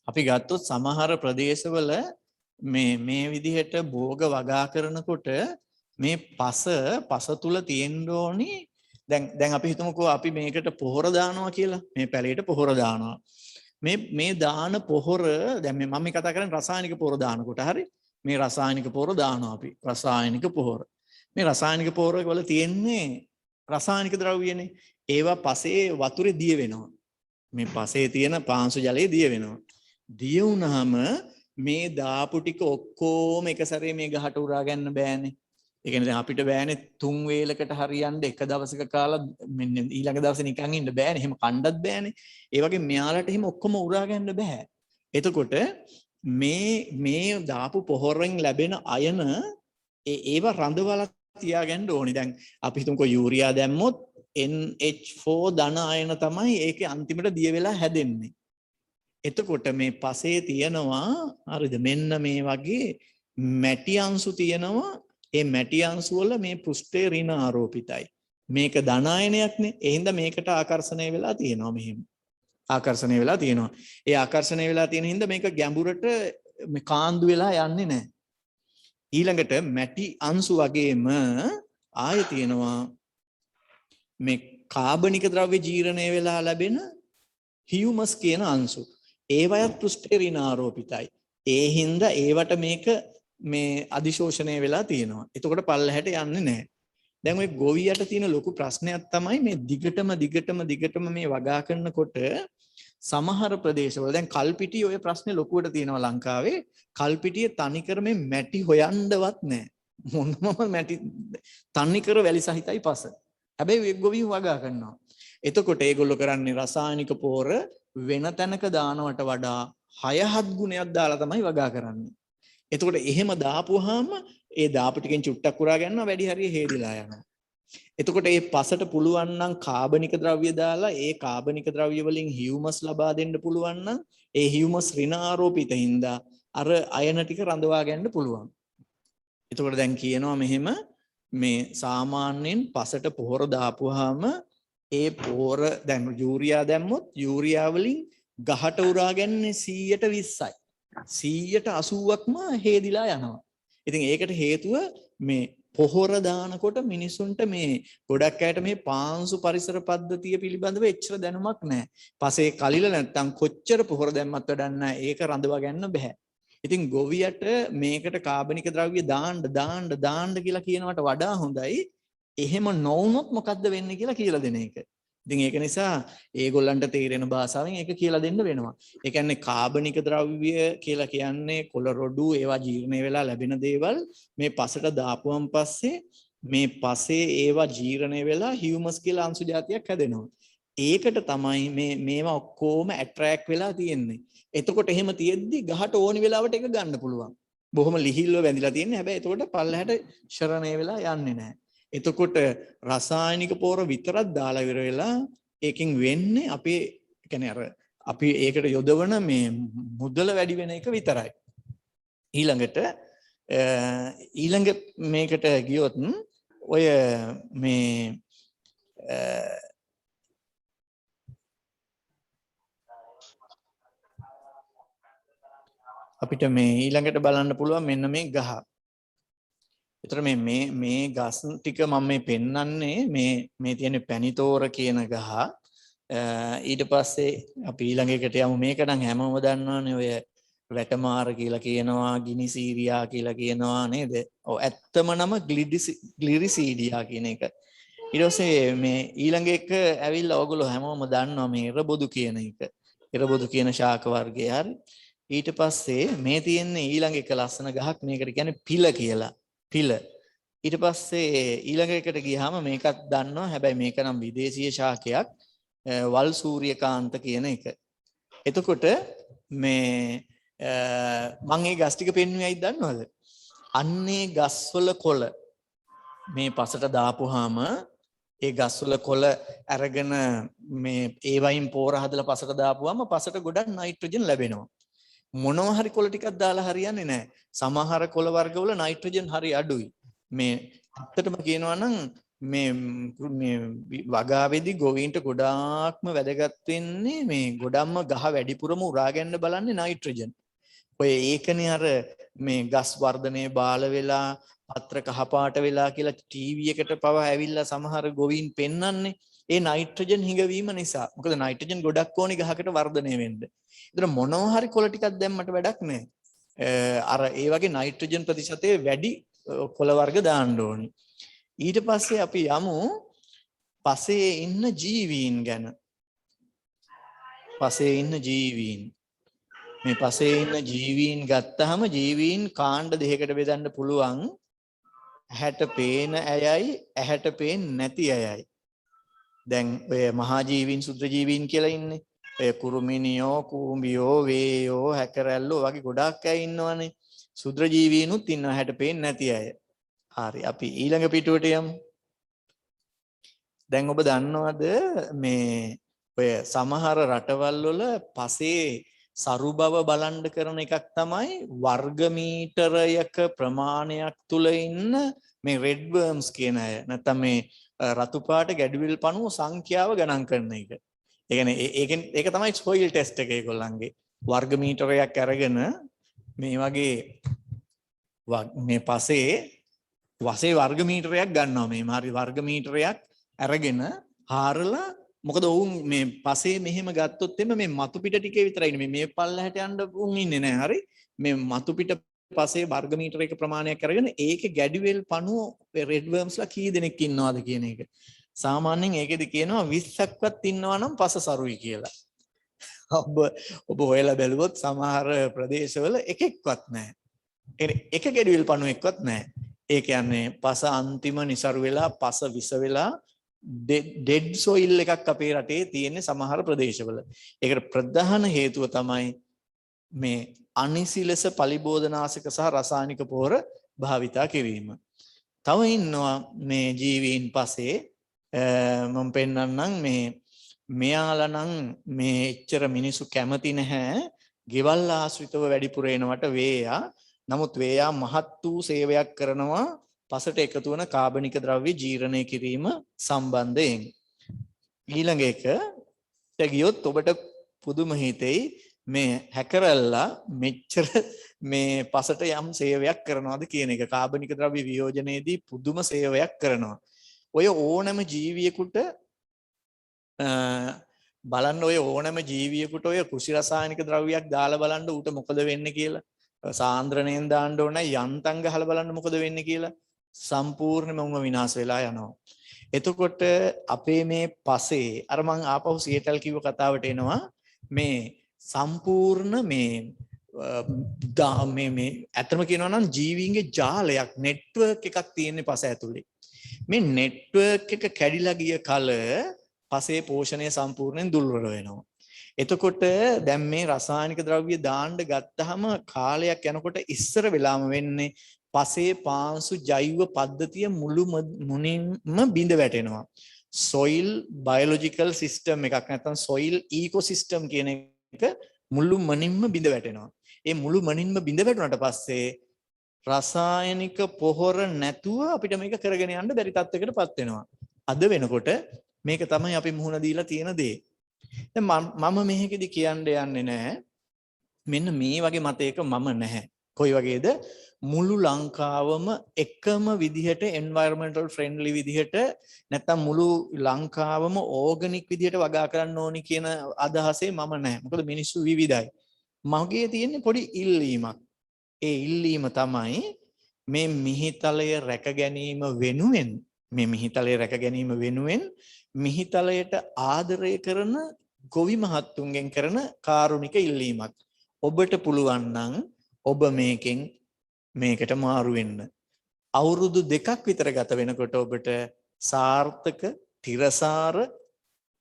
අපි ගත්තොත් සමහර ප්‍රදේශවල මේ විදිහට භෝග වගා කරනකොට මේ පස තුල තියෙන්න ඕනි. දැන් අපි හිතමුකෝ අපි මේකට පොහොර දානවා කියලා. මේ පැලේට පොහොර දානවා. මේ දාන පොහොර දැන් මම කතා කරන්නේ රසායනික පොහොර දානකොට. හරි. මේ රසායනික පොහොර දානවා අපි. රසායනික පොහොර. මේ රසායනික පොහොර වල තියෙන්නේ රසායනික ද්‍රව්‍යනේ. ඒවා පසේ වතුරේ දිය වෙනවා. මේ පසේ තියෙන පාංශු ජලයේ දිය වෙනවා. දිය වුණාම මේ දාපු ටික ඔක්කොම එක සැරේ මේ ගහට උරා ගන්න බෑනේ. ඒ කියන්නේ දැන් අපිට බෑනේ 3 වේලකට හරියන්න එක දවසක කාලා මෙන්න ඊළඟ දවසේ නිකන් ඉන්න බෑනේ. එහෙම කණ්ඩත් බෑනේ. ඒ වගේ මෙයාලට එහෙම ඔක්කොම උරා ගන්න බෑ. එතකොට මේ දාපු පොහොරෙන් ලැබෙන අයන ඒව රඳවලා තියාගන්න ඕනි. දැන් අපි හිතමුකෝ යූරියා දැම්මොත් NH4 ධන අයන තමයි ඒකේ අන්තිමට දිය වෙලා හැදෙන්නේ. එතකොට මේ පසේ තියෙනවා හරිද මෙන්න මේ වගේ මැටි අංශු තියෙනවා. ඒ මැටි අංශු වල මේ පෘෂ්ඨයේ ඍණ ආරෝපිතයි. මේක ධන අයනයක්නේ. ඒ හින්දා මේකට ආකර්ෂණය වෙලා තියෙනවා මෙහෙම. ආකර්ෂණය වෙලා තියෙනවා. ඒ ආකර්ෂණය වෙලා තියෙන හින්දා මේක ගැඹුරට මේ කාන්දු වෙලා යන්නේ නැහැ. ඊළඟට මැටි අංශු වගේම ආය තියෙනවා මේ කාබනික ද්‍රව්‍ය ජීර්ණය වෙලා ලැබෙන හියුමස් කියන අංශු. ඒවයත් පෘෂ්ඨයේ ඍණ ආරෝපිතයි. ඒ හින්දා ඒවට මේක මේ අධිශෝෂණය වෙලා තියෙනවා. එතකොට පල්ලහැට යන්නේ නැහැ. දැන් ওই ගොවියට තියෙන ලොකු ප්‍රශ්නයක් තමයි මේ දිගටම මේ වගා කරනකොට සමහර ප්‍රදේශවල දැන් කල්පිටිය ඔය ප්‍රශ්නේ ලොකුවට තියෙනවා ලංකාවේ. කල්පිටිය තනිකර මේ මැටි හොයන්නවත් නැහැ. මොනම මැටි තනිකර වැලි සහිතයි පස. හැබැයි ගොවියෝ වගා කරනවා. එතකොට ඒගොල්ලෝ කරන්නේ රසායනික පොහොර වෙන තැනක දානවට වඩා 6-7 ගුණයක් දාලා තමයි වගා කරන්නේ. එතකොට එහෙම දාපුවාම ඒ දාපු ටිකෙන් චුට්ටක් උරා ගන්නවා වැඩි හරිය හේදිලා යනවා. එතකොට මේ පසට පුළුවන් නම් කාබනික ද්‍රව්‍ය දාලා ඒ කාබනික ද්‍රව්‍ය වලින් හියුමස් ලබා දෙන්න පුළුවන් නම් ඒ හියුමස් ඍණ ආරෝපිත හින්දා අර අයන ටික රඳවා ගන්න පුළුවන්. එතකොට දැන් කියනවා මෙහෙම මේ සාමාන්‍යයෙන් පසට පොහොර දාපුවාම ඒ පොහොර දැන් යූරියා දැම්මොත් යූරියා වලින් ගහට උරා ගන්නේ 120යි. 180ක්ම හේදිලා යනවා. ඉතින් ඒකට හේතුව මේ පොහොර දානකොට මිනිසුන්ට මේ ගොඩක් අයට මේ පාංශු පරිසර පද්ධතිය පිළිබඳව එච්චර දැනුමක් නැහැ. පස්සේ කලිල නැත්තම් කොච්චර පොහොර දැම්මත් වැඩක් නැහැ. ඒක රඳවා ගන්න බෑ. ඉතින් ගොවියට මේකට කාබනික ද්‍රව්‍ය දාන්න කියලා කියනවට වඩා හොඳයි එහෙම නොවුනොත් මොකද්ද වෙන්නේ කියලා කියලා දෙන එක. ඉතින් ඒක නිසා ඒගොල්ලන්ට තේරෙන භාෂාවෙන් ඒක කියලා දෙන්න වෙනවා. ඒ කියන්නේ කාබනික ද්‍රව්‍ය කියලා කියන්නේ කොළ රොඩු ඒවා ජීර්ණය වෙලා ලැබෙන දේවල් මේ පසට දාපුවම පස්සේ මේ පසේ ඒවා ජීර්ණය වෙලා හියුමස් කියලා අංශු జాතියක් හැදෙනවා. ඒකට තමයි මේවා ඔක්කොම ඇට්‍රැක්ට් වෙලා තියෙන්නේ. එතකොට එහෙම තියෙද්දි ගහට ඕනි වෙලාවට ඒක ගන්න පුළුවන්. බොහොම ලිහිල්ව වැඳිලා තියෙන්නේ. හැබැයි එතකොට පල්ලහැට ශරණය වෙලා යන්නේ නැහැ. එතකොට රසායනික පොර විතරක් දාලා ඉවර වෙලා ඒකෙන් වෙන්නේ අපේ කියන්නේ අර අපි ඒකට යොදවන මේ මුදල වැඩි වෙන එක විතරයි. ඊළඟට ඊළඟ මේකට ගියොත් ඔය මේ අපිට මේ ඊළඟට බලන්න පුළුවන් මෙන්න මේ ගහ. ඒතර මේ ගස් ටික මම මේ පෙන්වන්නේ මේ තියෙන පැණිතෝර කියන ගහ. ඊට පස්සේ අපි ඊළඟ එකට යමු. මේක නම් හැමෝම දන්නවනේ ඔය වැටමාර කියලා කියනවා, ගිනිසීරියා කියලා කියනවා නේද? ඔව් ඇත්තම නම ග්ලිරිසීඩියා කියන එක. ඊට පස්සේ මේ ඊළඟ එක ඇවිල්ලා ඔයගොල්ලෝ හැමෝම දන්නවා මේ එරබොදු කියන එක. එරබොදු කියන ශාක වර්ගය හරි. ඊට පස්සේ මේ තියෙන්නේ ඊළඟ එක ලස්සන ගහක් මේකට කියන්නේ පිල කියලා. පිල. ඊට පස්සේ ඊළඟ එකට ගියාම මේකත් දන්නවා. හැබැයි මේක නම් විදේශීය ශාකයක්. වල් සූර්යකාන්ත කියන එක. එතකොට මේ මම මේ ගස් ටික පෙන්වුවයි දන්නවද? අන්නේ ගස්වල කොළ මේ පසට දාපුවාම ඒ ගස්වල කොළ අරගෙන මේ ඒ වයින් පෝර හදලා පසට දාපුවාම පසට ගොඩක් නයිට්‍රජන් ලැබෙනවා. මොනවා හරි කොළ ටිකක් දාලා හරියන්නේ නැහැ. සමහර කොළ වර්ගවල නයිට්‍රජන් හරි අඩුයි. මේ ඇත්තටම කියනවා නම් මේ වගාවේදී ගොවීන්ට ගොඩාක්ම වැදගත් වෙන්නේ මේ ගොඩක්ම ගහ වැඩිපුරම උරා ගන්න බලන්නේ නයිට්‍රජන්. ඔය ඒකනේ අර මේ ගස් වර්ධනයේ බාල වෙලා පත්‍ර කහපාට වෙලා කියලා ටීවී එකට පව ඇවිල්ලා සමහර ගොවීන් පෙන්වන්නේ ඒ නයිට්‍රජන් හිඟවීම නිසා. මොකද නයිට්‍රජන් ගොඩක් ඕනි ගහකට වර්ධනය වෙන්න. ඒතර මොනවා හරි කොළ ටිකක් දැම්මට වැඩක් නැහැ. අර ඒ වගේ නයිට්‍රජන් ප්‍රතිශතය වැඩි කොළ වර්ග දාන්න ඕනි. ඊට පස්සේ අපි යමු පසේ ඉන්න ජීවීන් ගැන. පසේ ඉන්න ජීවීන්. මේ පසේ ඉන්න ජීවීන් ගත්තාම ජීවීන් කාණ්ඩ දෙකකට බෙදන්න පුළුවන්. ඇහැට පේන ඇයයි ඇහැට පේන්නේ නැති ඇයයි. දැන් ඔය මහා ජීවීන් සුද්ධ ජීවීන් කියලා ඉන්නේ. ඔය කුරුමිනියෝ, කූඹියෝ, වේයෝ, හැකරැල්ලෝ වගේ ගොඩක් අය ඉන්නවනේ. සුද්ධ ජීවීනුත් ඉන්නවා ඇහැට පේන්නේ නැති අය. හරි අපි ඊළඟ පිටුවට යමු. දැන් ඔබ දන්නවද මේ ඔය සමහර රටවල් වල පසේ සරු බව බලන්න කරන එකක් තමයි වර්ග මීටරයක ප්‍රමාණයක් තුල ඉන්න මේ රෙඩ් වර්ම්ස් කියන අය. නැත්නම් මේ රතු පාට ගැඩවිල් පණුව සංඛ්‍යාව ගණන් කරන එක. ඒ කියන්නේ ඒක තමයි සොයිල් ටෙස්ට් එක ඒගොල්ලන්ගේ. වර්ග මීටරයක් අරගෙන මේ වගේ මේ පසේ වර්ග මීටරයක් ගන්නවා. මේ මාරි වර්ග මීටරයක් අරගෙන හාරලා මොකද ඔවුන් මේ පසේ මෙහෙම ගත්තොත් එimhe මේ මතු පිට ටිකේ විතරයි මේ පල්ලහැට යන්න උන් ඉන්නේ නැහැ. හරි මේ මතු පිට පසේ වර්ග මීටරයක ප්‍රමාණයක් අරගෙන ඒකේ ගැඩිවෙල් පණුව රෙඩ් වර්ම්ස්ලා කී දෙනෙක් ඉන්නවද කියන එක. සාමාන්‍යයෙන් ඒකෙදි කියනවා 20ක්වත් ඉන්නවා නම් පස සරුයි කියලා. ඔබ හොයලා බැලුවොත් සමහර ප්‍රදේශවල එකෙක්වත් නැහැ. එක ගැඩිවෙල් පණුවෙක්වත් නැහැ. ඒ කියන්නේ පස අන්තිම નિසරු වෙලා පස විස වෙලා ඩෙඩ් සොයිල් එකක් අපේ රටේ තියෙන සමහර ප්‍රදේශවල. ඒකට ප්‍රධාන හේතුව තමයි මේ අනිසි ලෙස පලිබෝධනාශක සහ රසායනික පොහොර භාවිතා කිරීම. තව ඉන්නවා මේ ජීවීන් පසේ මම පෙන්නන්නම් මෙයාලා නම් මේ එච්චර මිනිසු කැමති නැහැ. ගෙවල් ආශ්‍රිතව වැඩිපුර එනවට වේයා. නමුත් වේයා මහත් වූ සේවයක් කරනවා පසට එකතු වන කාබනික ද්‍රව්‍ය ජීර්ණය කිරීම සම්බන්ධයෙන්. ඊළඟ එකට ගියොත් ඔබට පුදුම හිතෙයි මේ හැකරල්ලා මෙච්චර මේ පසට යම් සේවයක් කරනවාද කියන එක. කාබනික ද්‍රව්‍ය වියෝජනයේදී පුදුම සේවයක් කරනවා. ඔය ඕනෑම ජීවියෙකුට බලන්න, ඔය ඕනෑම ජීවියෙකුට ඔය කෘෂි රසායනික ද්‍රව්‍යයක් දාලා බලන්න ඌට මොකද වෙන්නේ කියලා. සාන්ද්‍රණයෙන් දාන්න ඕන යන්තම් ගහලා බලන්න මොකද වෙන්නේ කියලා. සම්පූර්ණයෙන්ම විනාශ වෙලා යනවා. එතකොට අපේ මේ පසේ අර මං ආපහු සියටල් කිව්ව කතාවට එනවා. මේ සම්පූර්ණ මේ ඇත්තම කියනවා නම් ජීවීන්ගේ ජාලයක්, නෙට්වර්ක් එකක් තියෙන්නේ පස ඇතුලේ. මේ නෙට්වර්ක් එක කැඩිලා ගිය කල පසේ පෝෂණය සම්පූර්ණයෙන් දුර්වල වෙනවා. එතකොට දැන් මේ රසායනික ද්‍රව්‍ය දාන්න ගත්තාම කාලයක් යනකොට ඉස්සර වෙලාම වෙන්නේ පසේ පාංශු ජෛව පද්ධතිය මුළු මුනින්ම බිඳ වැටෙනවා. soil biological system එකක් නැත්නම් soil ecosystem කියන එක මුළු මනින්ම බිඳ වැටෙනවා. ඒ මුළු මනින්ම බිඳ වැටුණාට පස්සේ රසායනික පොහොර නැතුව අපිට මේක කරගෙන යන්න බැරි තත්යකටපත් වෙනවා. අද වෙනකොට මේක තමයි අපි මුහුණ දීලා තියෙන දේ. දැන් මම මේකෙදි කියන්න යන්නේ නැහැ. මෙන්න මේ වගේ මතයක මම නැහැ. කොයි වගේද? මුළු ලංකාවම එකම විදිහට environmental friendly විදිහට නැත්නම් මුළු ලංකාවම ඕගනික් විදිහට වගා කරන්න ඕනි කියන අදහසේ මම නැහැ. මොකද මිනිස්සු විවිධයි. මගේ තියෙන්නේ පොඩි ඉල්ලීමක්. ඒ ඉල්ලීම තමයි මේ මිහිතලය රැක ගැනීම වෙනුවෙන් මිහිතලයට ආදරය කරන ගොවි මහත්තුන්ගෙන් කරන කාරුණික ඉල්ලීමක්. ඔබට පුළුවන් නම් ඔබ මේකට මාරු වෙන්න. අවුරුදු 2ක් විතර ගත වෙනකොට ඔබට සාර්ථක තිරසාර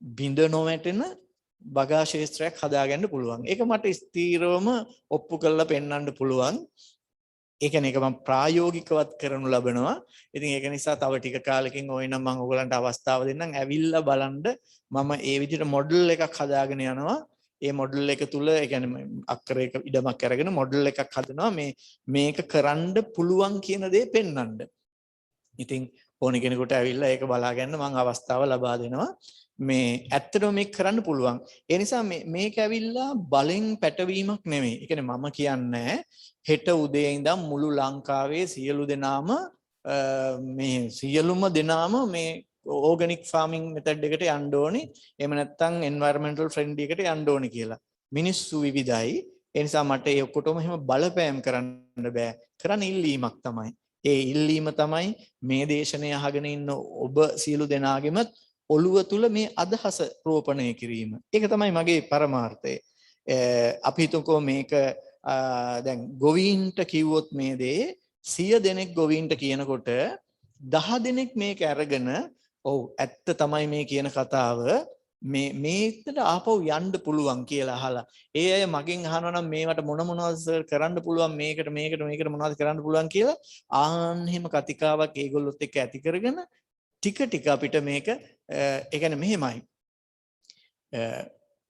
බිඳ නොවැටෙන බගා ශේත්‍රයක් හදාගන්න පුළුවන්. ඒක මට ස්ථීරවම ඔප්පු කරලා පෙන්වන්න පුළුවන්. ඒ කියන්නේ ඒක මම ප්‍රායෝගිකවත් කරනු ලබනවා. ඉතින් ඒක නිසා තව ටික කාලෙකින් ඕනනම් මම ඔයගලන්ට අවස්ථාව දෙන්නම්. ඇවිල්ලා බලන්න මම ඒ විදිහට මොඩල් එකක් හදාගෙන යනවා. ඒ මොඩල් එක තුල ඒ කියන්නේ අක්කරයක ඉඩමක් අරගෙන මොඩල් එකක් හදනවා. මේක කරන්න පුළුවන් කියන දේ පෙන්වන්න. ඉතින් ඕන කෙනෙකුට ඇවිල්ලා ඒක බලා ගන්න මම අවස්ථාව ලබා දෙනවා. මේ ඇත්තටම මේක කරන්න පුළුවන්. ඒ නිසා මේක ඇවිල්ලා බලෙන් පැටවීමක් නෙමෙයි. ඒ කියන්නේ මම කියන්නේ හෙට උදේ ඉඳන් මුළු ලංකාවේ සියලු දෙනාම මේ ඕගනික් ෆාමින් මෙතඩ් එකට යන්න ඕනේ. එහෙම නැත්නම් එන්වයරන්මන්ටල් ෆ්‍රෙන්ඩ්ලි එකට යන්න ඕනේ කියලා. මිනිස්සු විවිධයි. ඒ නිසා මට ඒ ඔක්කොටම එහෙම බලපෑම් කරන්න බෑ. කරන්න ඉල්ලීමක් තමයි. ඒ ඉල්ලීම තමයි මේ දේශනය අහගෙන ඉන්න ඔබ සියලු දෙනාගෙම ඔළුව තුල මේ අදහස රෝපණය කිරීම. ඒක තමයි මගේ පරමාර්ථය. අපි හිතමුකෝ මේක දැන් ගොවීන්ට කිව්වොත් මේ දේ 100 දෙනෙක් ගොවීන්ට කියනකොට 10 දෙනෙක් මේක අරගෙන ඔව් ඇත්ත තමයි මේ කියන කතාව මේකට ආපහු යන්න පුළුවන් කියලා අහලා ඒ අය මගෙන් අහනවා නම් මේවට මොනවද සර් කරන්න පුළුවන් මේකට මොනවද කරන්න පුළුවන් කියලා ආන්නෙම කතිකාවක් ඒගොල්ලොත් එක්ක ඇති කරගෙන ටික අපිට මේක ඒ කියන්නේ මෙහෙමයි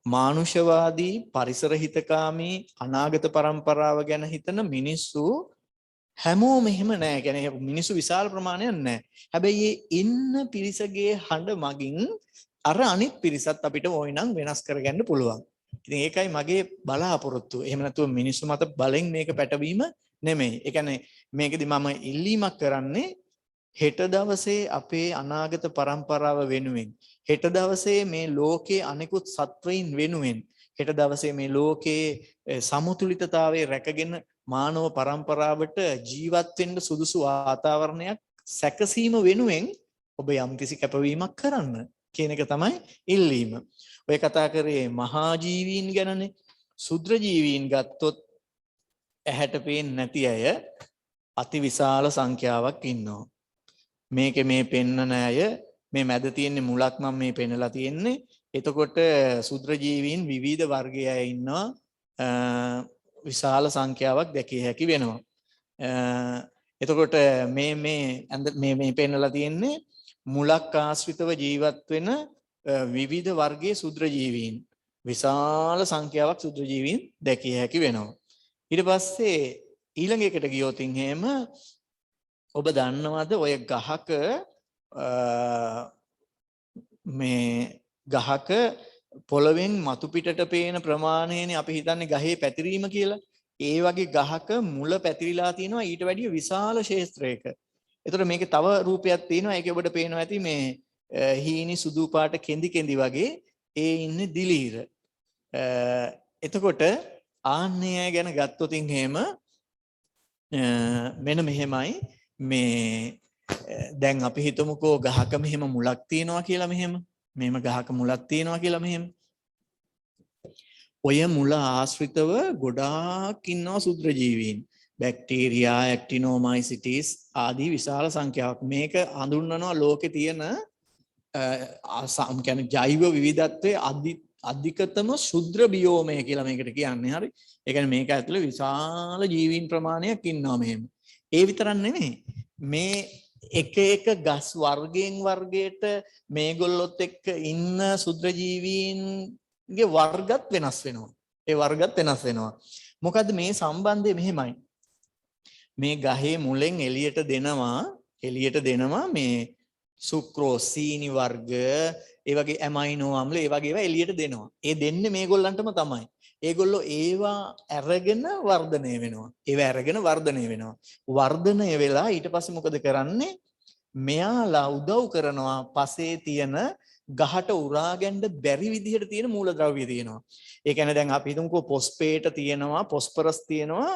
මානුෂවාදී පරිසර හිතකාමී අනාගත પરම්පරාව ගැන හිතන මිනිස්සු හැමෝම එහෙම නෑ. කියන්නේ මිනිස්සු විශාල ප්‍රමාණයක් නෑ. හැබැයි ඉන්න පිරිසගේ හඬ මගින් අර අනිත් පිරිසත් අපිට ඕනනම් වෙනස් කරගන්න පුළුවන්. ඉතින් ඒකයි මගේ බලාපොරොත්තුව. එහෙම නැතුව මිනිස්සු මත බලෙන් මේක පැටවීම නෙමෙයි. ඒ කියන්නේ මේකෙදි මම ඉල්ලීමක් කරන්නේ හෙට දවසේ අපේ අනාගත પરම්පරාව වෙනුවෙන්, හෙට දවසේ මේ ලෝකයේ අනිකුත් සත්වයින් වෙනුවෙන්, හෙට දවසේ මේ ලෝකයේ සමතුලිතතාවයේ රැකගෙන මානව પરම්පරාවට ජීවත් වෙන්න සුදුසු වාතාවරණයක් සැකසීම වෙනුවෙන් ඔබ යම්කිසි කැපවීමක් කරන්න කියන එක තමයි ඉල්ලීම. ඔය කතා කරේ මහා ජීවීන් ගැනනේ. සුද්‍ර ජීවීන් ගත්තොත් ඇහැට පේන්නේ නැති අය අතිවිශාල සංඛ්‍යාවක් ඉන්නවා. මේකේ මේ පෙන්නන අය මේ මැද තියෙන්නේ මුලක් මම මේ පෙන්නලා තියෙන්නේ. එතකොට සුද්‍ර ජීවීන් විවිධ වර්ගයේ අය ඉන්නවා. විශාල සංඛ්‍යාවක් දැකිය හැකි වෙනවා. එතකොට මේ පෙන්නලා තියෙන්නේ මුලක් ආශ්‍රිතව ජීවත් වෙන විවිධ වර්ගයේ සුද්‍ර ජීවීන්. විශාල සංඛ්‍යාවක් සුද්‍ර ජීවීන් දැකිය හැකි වෙනවා. ඊට පස්සේ ඊළඟ එකට ගියොත් එහෙම ඔබ දන්නවද ඔය ගහක මේ ගහක පොළවෙන් මතු පිටට පේන ප්‍රමාණයනේ අපි හිතන්නේ ගහේ පැතිරීම කියලා. ඒ වගේ ගහක මුල පැතිරිලා තියෙනවා ඊට වැඩිය විශාල ක්ෂේත්‍රයක. එතකොට මේකේ තව රූපයක් තියෙනවා. ඒකේ ඔබට පේනවා ඇති මේ හීනි සුදු පාට කෙඳි කෙඳි වගේ ඒ ඉන්නේ දිලීර. එතකොට ආන්නය ගැන ගත්තොතින් එහෙම මෙන්න මෙහෙමයි මේ දැන් අපි හිතමුකෝ ගහක මෙහෙම මුලක් තියෙනවා කියලා මෙහෙම ගහක මුලක් තියෙනවා කියලා මෙහෙම ඔය මුල ආශ්‍රිතව ගොඩාක් ඉන්නවා සුත්‍ර ජීවීන් බැක්ටීරියා ඇක්ටිනෝමයිසිටිස් ආදී විශාල සංඛ්‍යාවක් මේක හඳුන්වනවා ලෝකේ තියෙන කියන්නේ ජෛව විවිධත්වයේ අධිකතම ශුද්‍ර බියෝමය කියලා මේකට කියන්නේ හරි ඒ කියන්නේ මේක ඇතුලේ විශාල ජීවීන් ප්‍රමාණයක් ඉන්නවා මෙහෙම ඒ විතරක් නෙමෙයි මේ එක එක ගස් වර්ගයෙන් වර්ගයට මේගොල්ලොත් එක්ක ඉන්න ශුද්‍ර ජීවීන්ගේ වර්ගත් වෙනස් වෙනවා ඒ වර්ගත් වෙනස් වෙනවා මොකද්ද මේ සම්බන්ධය මෙහෙමයි මේ ගහේ මුලෙන් එළියට දෙනවා මේ සුක්‍රෝස් සීනි වර්ග ඒ වගේ ඇමයිනෝ අම්ල ඒ වගේ ඒවා එළියට දෙනවා. ඒ දෙන්නේ මේගොල්ලන්ටම තමයි. ඒගොල්ලෝ ඒවා අරගෙන වර්ධනය වෙනවා. වර්ධනය වෙලා ඊට පස්සේ මොකද කරන්නේ? මෙයාලා උදව් කරනවා පසේ තියෙන ගහට උරා ගැන්න බැරි විදිහට තියෙන මූලද්‍රව්‍ය තියෙනවා. ඒ කියන්නේ දැන් අපි හිතමුකෝ පොස්පේට තියෙනවා, පොස්පරස් තියෙනවා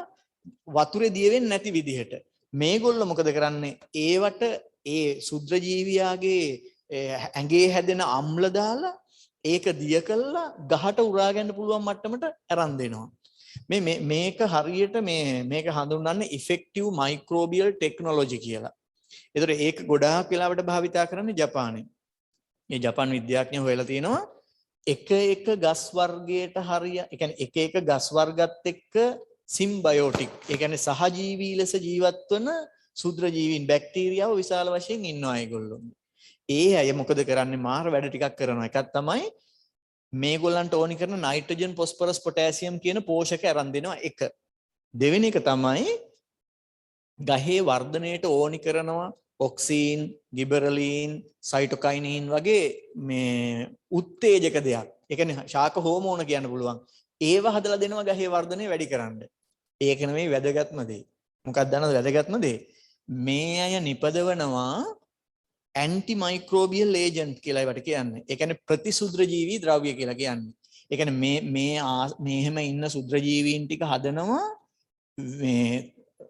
වතුරේ දිය වෙන්නේ නැති විදිහට. මේගොල්ලෝ මොකද කරන්නේ? ඒවට ඒ ශුද්‍ර ජීවියාගේ ඇඟේ හැදෙන අම්ල දාලා ඒක දිය කළා ගහට උරා ගන්න පුළුවන් මට්ටමට අරන් දෙනවා. මේක හරියට මේක හඳුන්වන්නේ ඉෆෙක්ටිව් මයික්‍රෝබියල් ටෙක්නොලොජි කියලා. ඒතර ඒක ගොඩාක් වෙලාවට භාවිතා කරන්නේ ජපානයේ. මේ ජපාන් විද්‍යාඥයෝ හොයලා තිනවා එක ගස් වර්ගයට ඒ කියන්නේ එක ගස් වර්ගත් එක්ක සිම්බයෝටික් ඒ කියන්නේ සහජීවී ලෙස ජීවත් වන ශුද්‍ර ජීවීන් බැක්ටීරියාව විශාල වශයෙන් ඉන්නවා ඒගොල්ලෝ. ඒ අය මොකද කරන්නේ මාර වැඩ ටිකක් කරනවා. එකක් තමයි මේගොල්ලන්ට ඕනි කරන නයිට්‍රජන් ෆොස්ෆරස් පොටෑසියම් කියන පෝෂක අරන් දෙනවා එක. දෙවෙනි එක තමයි ගහේ වර්ධනයට ඕනි කරනවා ඔක්සීන්, ගිබරලින්, සයිටොකයිනින් වගේ මේ උත්තේජක දෙයක්. ඒ කියන්නේ ශාක හෝමෝන කියන්න පුළුවන්. ඒව හදලා දෙනවා ගහේ වර්ධනය වැඩි කරන්න. ඒක නෙමෙයි වැදගත්ම දේ. මොකක්ද දන්නවද වැදගත්ම දේ? මේ අය නිපදවනවා ඇන්ටි මයික්‍රෝබියල් ඒජන්ට් කියලා ඒවට කියන්නේ. ඒ කියන්නේ ප්‍රතිශුද්‍ර ජීවී ද්‍රව්‍ය කියලා කියන්නේ. ඒ කියන්නේ මෙහෙම ඉන්න ශුද්‍ර ජීවීන් ටික හදනවා මේ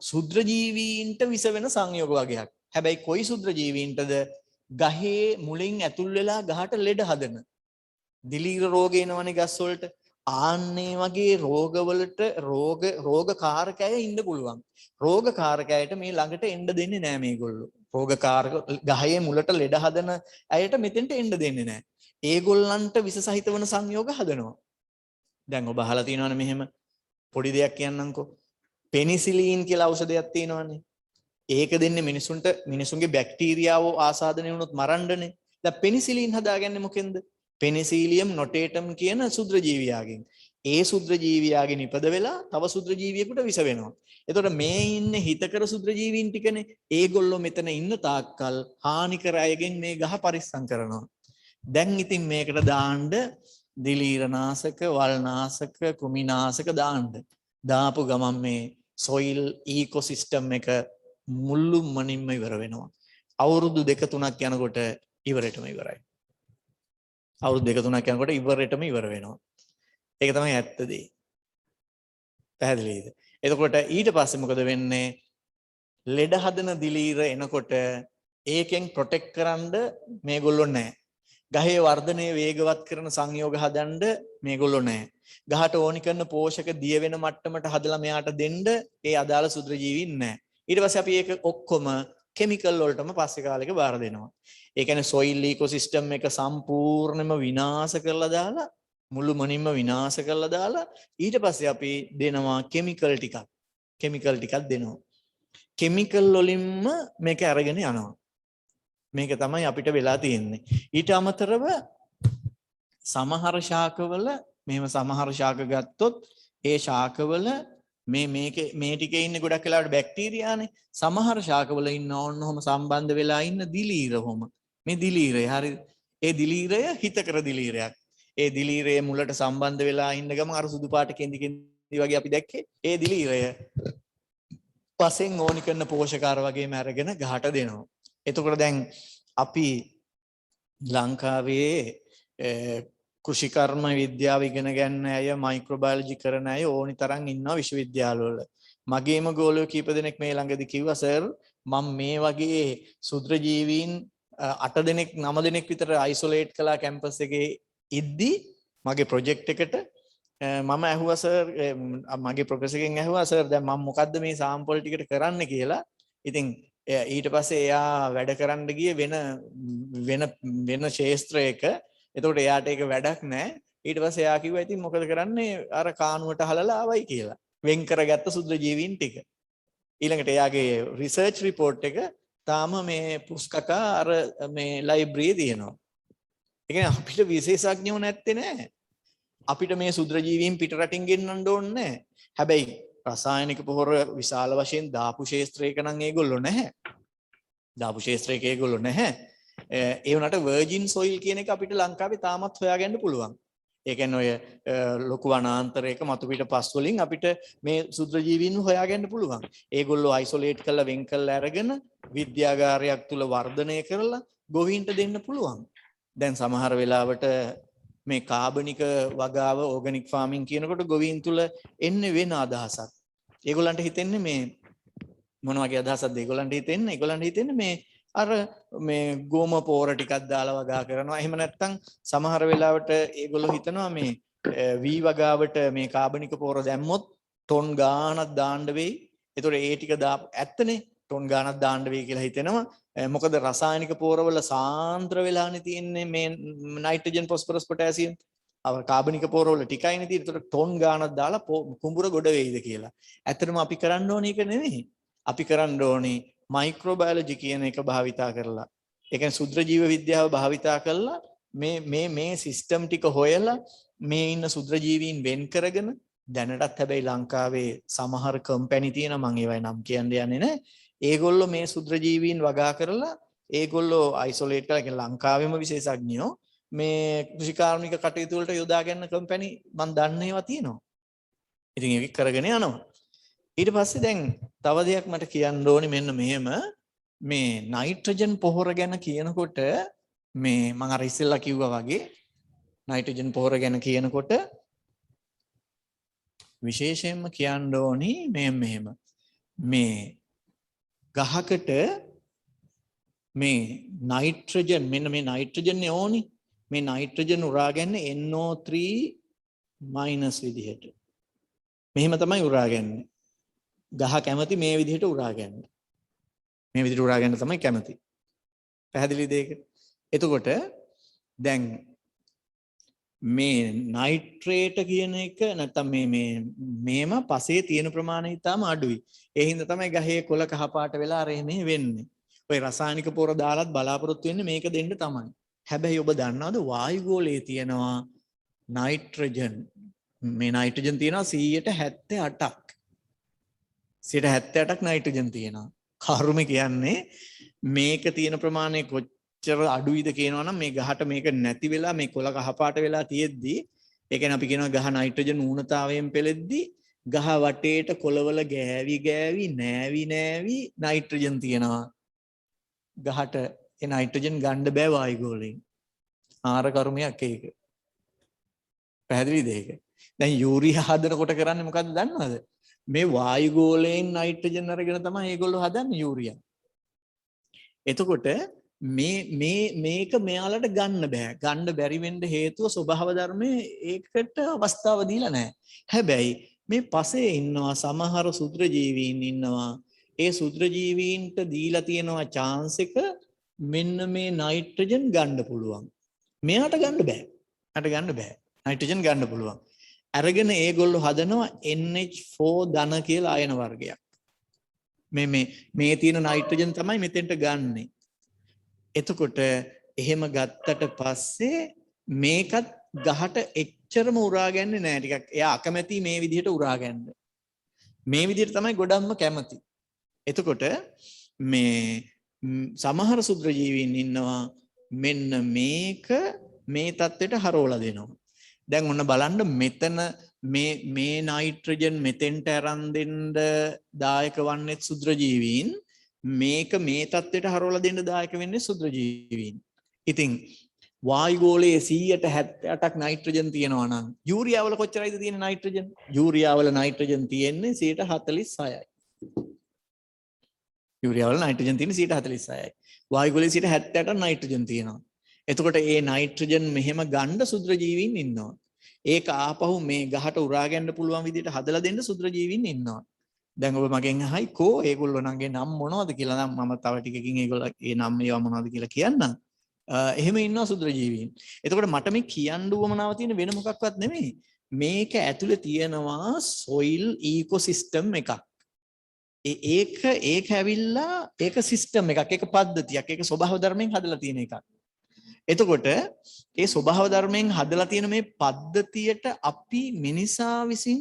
ශුද්‍ර ජීවීන්ට විස වෙන සංයෝග වගයක්. හැබැයි කොයි ශුද්‍ර ජීවීන්ටද? ගහේ මුලින් ඇතුල් වෙලා ගහට ලෙඩ හදන. දිලීර රෝග එනවනේ ගස් වලට. ආන්නේ වගේ රෝගවලට රෝගකාරකය ඉන්න පුළුවන්. රෝගකාරකයට මේ ළඟට එන්න දෙන්නේ නැහැ මේගොල්ලෝ. රෝගකාරක ගහේ මුලට ලෙඩ හදන අයට මෙතෙන්ට එන්න දෙන්නේ නැහැ. ඒගොල්ලන්ට විස සහිත වන සංයෝග හදනවා. දැන් ඔබ අහලා තියෙනවනේ මෙහෙම පොඩි දෙයක් කියන්නම්කෝ. පෙනිසිලින් කියලා ඖෂධයක් තියෙනවනේ. ඒක දෙන්නේ මිනිසුන්ගේ බැක්ටීරියාව ආසාදනය වුණොත් මරන්නනේ. දැන් පෙනිසිලින් හදාගන්නේ මොකෙන්ද? පෙනිසිලියම් නොටේටම් කියන ශුද්‍ර ජීවියාගෙන්. ඒ ශුද්‍ර ජීවියාගෙන් ඉපද වෙලා තව ශුද්‍ර ජීවියෙකුට විස වෙනවා. එතකොට මේ ඉන්නේ හිතකර ශුද්‍ර ජීවීන් ටිකනේ. ඒගොල්ලෝ මෙතන ඉන්න තාක්කල් හානිකර අයගෙන් මේ ගහ පරිස්සම් කරනවා. දැන් ඉතින් මේකට දාන්න දිලීරනාශක, වල්නාශක, කෘමිනාශක දාන්න. දාපු ගමන් මේ සොයිල් ඉකෝසිස්ටම් එක මුළු මනින්ම ඉවර වෙනවා. අවුරුදු 2-3ක් යනකොට ඉවරටම ඉවරයි. අවුරුදු 2-3ක් යනකොට ඉවරටම ඉවර වෙනවා. ඒක තමයි ඇත්ත දේ. පැහැදිලිද? එතකොට ඊට පස්සේ මොකද වෙන්නේ? ලෙඩ හදන දිලීර එනකොට ඒකෙන් ප්‍රොටෙක්ට් කරන්න මේගොල්ලෝ නැහැ. ගහේ වර්ධනය වේගවත් කරන සංයෝග හදන්න මේගොල්ලෝ නැහැ. ගහට ඕනි කරන පෝෂක දිය වෙන මට්ටමට හදලා මෙයාට දෙන්න ඒ අදාළ සුද්‍ර ජීවීන් නැහැ. ඊට පස්සේ අපි ඒක ඔක්කොම කෙමිකල් වලටම පස්සේ කාලෙක බාර දෙනවා. ඒ කියන්නේ සොයිල් ඉකෝසිස්ටම් එක සම්පූර්ණයෙන්ම විනාශ කරලා දාලා මුළු මනින්ම විනාශ කරලා දාලා ඊට පස්සේ අපි දෙනවා කෙමිකල් ටිකක් දෙනවා. කෙමිකල් වලින්ම මේක අරගෙන යනවා. මේක තමයි අපිට වෙලා තියෙන්නේ. ඊට අමතරව සමහර ශාකවල මෙහෙම සමහර ශාක ගත්තොත් ඒ ශාකවල මේ ටිකේ ඉන්නේ ගොඩක් වෙලාවට බැක්ටීරියානේ. සමහර ශාකවල ඉන්න ඕන්නොම සම්බන්ධ වෙලා ඉන්න දිලීර හොම. මේ දිලීරය හරිද? ඒ දිලීරය හිතකර දිලීරයක්. ඒ දිලීරය මුලට සම්බන්ධ වෙලා ඉන්න ගම අර සුදු පාට කෙඳි කෙඳි වගේ අපි දැක්කේ. ඒ දිලීරය පසෙන් ඕනි කරන පෝෂකාර වගේම අරගෙන ගහට දෙනවා. එතකොට දැන් අපි ලංකාවේ කෘෂිකර්ම විද්‍යාව ඉගෙන ගන්න අය මයික්‍රෝබයොලොජි කරන අය ඕනි තරම් ඉන්නවා විශ්වවිද්‍යාලවල. මගේම ගෝලයෝ කීප දෙනෙක් මේ ළඟදී කිව්වා සර් මම මේ වගේ සුත්‍ර ජීවීන් 8 දෙනෙක් 9 දෙනෙක් විතර අයිසොලේට් කළා කැම්පස් එකේ ඉද්දි මගේ ප්‍රොජෙක්ට් එකට මම ඇහුවා සර් මගේ ප්‍රොෆෙසර් කෙන් ඇහුවා සර් දැන් මම මොකද්ද මේ සාම්පල් ටිකට කරන්න කියලා. ඉතින් ඊට පස්සේ එයා වැඩ කරන්න ගියේ වෙන ශාස්ත්‍රයක. එතකොට එයාට ඒක වැඩක් නැහැ. ඊට පස්සේ එයා කිව්වා ඉතින් මොකද කරන්නේ අර කානුවට හලලා ආවයි කියලා. වෙන් කරගත්ත සුද්ධ ජීවීන් ටික. ඊළඟට එයාගේ රිසර්ච් රිපෝට් එක තාම මේ පුස්තකා අර මේ ලයිබ්‍රරියේ තියෙනවා. ඒ කියන්නේ අපිට විශේෂඥයෝ නැත්තේ නෑ. අපිට මේ සුද්ධ ජීවීන් පිට රටින් ගෙන්නන්න ඕනේ නෑ. හැබැයි රසායනික පොහොර විශාල වශයෙන් දාපු ශාස්ත්‍රයක නම් ඒගොල්ලෝ නැහැ. දාපු ශාස්ත්‍රයක ඒගොල්ලෝ නැහැ. ඒ වුණාට වර්ජින් සොයිල් කියන එක අපිට ලංකාවේ තාමත් හොයාගන්න පුළුවන්. ඒ කියන්නේ ඔය ලොකු වනාන්තරයක මතු පිට පස් වලින් අපිට මේ සුද්ධ ජීවීන් හොයාගන්න පුළුවන්. ඒගොල්ලෝ අයිසොලේට් කරලා වෙන් කරලා අරගෙන විද්‍යාගාරයක් තුල වර්ධනය කරලා ගොවීන්ට දෙන්න පුළුවන්. දැන් සමහර වෙලාවට මේ කාබනික වගාව ඕගනික් ෆාමින් කියනකොට ගොවීන් තුල එන්නේ වෙන අදහසක්. ඒගොල්ලන්ට හිතෙන්නේ මේ මොන වගේ අදහසක්ද ඒගොල්ලන්ට හිතෙන්නේ? ඒගොල්ලන්ට හිතෙන්නේ මේ අර මේ ගෝම පෝර ටිකක් දාලා වගා කරනවා. එහෙම නැත්නම් සමහර වෙලාවට ඒගොල්ලෝ හිතනවා මේ වී වගාවට මේ කාබනික පෝර දැම්මොත් ටොන් ගාණක් දාන්න වෙයි. ඒතකොට ඒ ටික ඇත්තනේ ටොන් ගාණක් දාන්න වෙයි කියලා හිතෙනවා. මොකද රසායනික පෝරවල සාන්ද්‍ර වෙලානේ තියෙන්නේ මේ නයිට්‍රජන් ෆොස්ෆරස් පොටෑසියම්. අව කාබනික පෝරවල ටිකයිනේ තියෙන්නේ. ඒතකොට ටොන් ගාණක් දාලා කුඹුර ගොඩ වෙයිද කියලා. ඇත්තටම අපි කරන්න ඕනේ ඒක නෙමෙයි. අපි කරන්න ඕනේ මයික්‍රෝබයොලොජි කියන එක භාවිතා කරලා. ඒ කියන්නේ සුද්ධ ජීව විද්‍යාව භාවිතා කරලා මේ සිස්ටම් ටික හොයලා මේ ඉන්න සුද්ධ ජීවීන් වෙන් කරගෙන දැනටත් හැබැයි ලංකාවේ සමහර කම්පැනි තියෙනවා මම ඒවයි නම් කියන්න යන්නේ නැහැ. ඒගොල්ලෝ මේ සුද්ධ ජීවීන් වගා කරලා ඒගොල්ලෝ අයිසොලේට් කරලා කියන්නේ ලංකාවේම විශේෂඥයෝ මේ කෘෂිකාර්මික කටයුතු වලට යොදා ගන්න කම්පැනි මම දන්නේ ඒවා තියෙනවා. ඉතින් ඒක කරගෙන යනවා. ඊට පස්සේ දැන් තව දෙයක් මට කියන්න ඕනේ මෙන්න මෙහෙම මේ නයිට්‍රජන් පොහොර ගැන කියනකොට මේ මම අර ඉස්සෙල්ලා කිව්වා වගේ නයිට්‍රජන් පොහොර ගැන කියනකොට විශේෂයෙන්ම කියන්න ඕනේ මෙහෙම මේ ගහකට මේ නයිට්‍රජන් මෙන්න මේ නයිට්‍රජන් ඕනි මේ නයිට්‍රජන් උරාගන්නේ NO3 විදිහට මෙහෙම තමයි උරාගන්නේ ගහ කැමති මේ විදිහට උරා ගන්න. මේ විදිහට උරා ගන්න තමයි කැමති. පැහැදිලිද ඒක? එතකොට දැන් මේ නයිට්‍රේට කියන එක නැත්තම් මේම පසේ තියෙන ප්‍රමාණය ඉතාම අඩුයි. ඒ හින්දා තමයි ගහේ කොළ කහ පාට වෙලා අර එහෙම වෙන්නේ. ඔය රසායනික පොර දාලත් බලාපොරොත්තු වෙන්නේ මේක දෙන්න තමයි. හැබැයි ඔබ දන්නවද වායුගෝලයේ තියෙනවා නයිට්‍රජන්. මේ නයිට්‍රජන් තියෙනවා 78ක්. 78ක් නයිට්‍රජන් තියෙනවා. කරුම කියන්නේ මේක තියෙන ප්‍රමාණය කොච්චර අඩුයිද කියනවා නම් මේ ගහට මේක නැති වෙලා මේ කොළ කහපාට වෙලා තියෙද්දි ඒ කියන්නේ අපි කියනවා ගහ නයිට්‍රජන් ඌනතාවයෙන් පෙළෙද්දි ගහ වටේට කොළවල ගෑවි නෑවි නයිට්‍රජන් තියෙනවා. ගහට ඒ නයිට්‍රජන් ගන්න බෑ වායුගෝලයෙන්. ආර කර්මයක් ඒක. පැහැදිලිද ඒක? දැන් යූරියා හදනකොට කරන්නේ මොකද්ද දන්නවද? මේ වායුගෝලයෙන් නයිට්‍රජන් අරගෙන තමයි ඒගොල්ලෝ හදන්නේ යූරියා. එතකොට මේක මෙයාලට ගන්න බෑ. ගන්න බැරි වෙන්න හේතුව ස්වභාව ධර්මයේ ඒකට අවස්ථාව දීලා නැහැ. හැබැයි මේ පසේ ඉන්නවා සමහර සුත්‍ර ජීවීන් ඉන්නවා. ඒ සුත්‍ර ජීවීන්ට දීලා තියෙනවා chance එක මෙන්න මේ නයිට්‍රජන් ගන්න පුළුවන්. මෙයාට ගන්න බෑ. අට ගන්න බෑ. නයිට්‍රජන් ගන්න පුළුවන්. අරගෙන ඒගොල්ලෝ හදනවා NH4 ධන කියලා අයන වර්ගයක්. මේ තියෙන නයිට්‍රජන් තමයි මෙතෙන්ට ගන්නෙ. එතකොට එහෙම ගත්තට පස්සේ මේකත් ගහට එච්චරම උරා ගන්නේ නැහැ ටිකක්. එයා අකමැති මේ විදිහට උරා ගන්න. මේ විදිහට තමයි ගොඩක්ම කැමති. එතකොට මේ සමහර සුද්ධ ජීවීන් ඉන්නවා මෙන්න මේක මේ தත්වෙට හරවලා දෙනවා. දැන් ඔන්න බලන්න මෙතන මේ නයිට්‍රජන් මෙතෙන්ට අරන් දෙන්න දායක වන්නේ සුද්ධ ජීවීන්, මේක මේ தත්වෙට හරවලා දෙන්න දායක වෙන්නේ සුද්ධ ජීවීන්. ඉතින් වායුගෝලයේ 178ක් නයිට්‍රජන් තියෙනවා නම් යූරියාවල කොච්චරයිද තියෙන්නේ නයිට්‍රජන්? යූරියාවල නයිට්‍රජන් තියෙන්නේ 146යි. යූරියාවල නයිට්‍රජන් තියෙන්නේ 146යි. වායුගෝලයේ 178ක් නයිට්‍රජන් තියෙනවා. එතකොට ඒ නයිට්‍රජන් මෙහෙම ගන්න සුද්ධ ජීවීන් ඉන්නවා. ඒක ආපහු මේ ගහට උරා ගන්න පුළුවන් විදිහට හදලා දෙන්න සුද්ධ ජීවීන් ඉන්නවා. දැන් ඔබ මගෙන් අහයි කෝ ඒගොල්ලෝ නංගේ නම් මොනවද කියලා. නම් මම තව ටිකකින් ඒගොල්ලෝ ඒ නම් ඒවා මොනවද කියලා කියන්නම්. එහෙම ඉන්නවා සුද්ධ ජීවීන්. එතකොට මට මේ කියන්න උවමනාව තියෙන වෙන මොකක්වත් නෙමෙයි. මේක ඇතුලේ තියෙනවා සොයිල් ඉකෝසිස්ටම් එකක්. ඒක ඇවිල්ලා ඒක සිස්ටම් එකක්, ඒක පද්ධතියක්, ඒක ස්වභාව ධර්මයෙන් හදලා තියෙන එකක්. එතකොට ඒ ස්වභාව ධර්මයෙන් හදලා තියෙන මේ පද්ධතියට අපි මිනිසා විසින්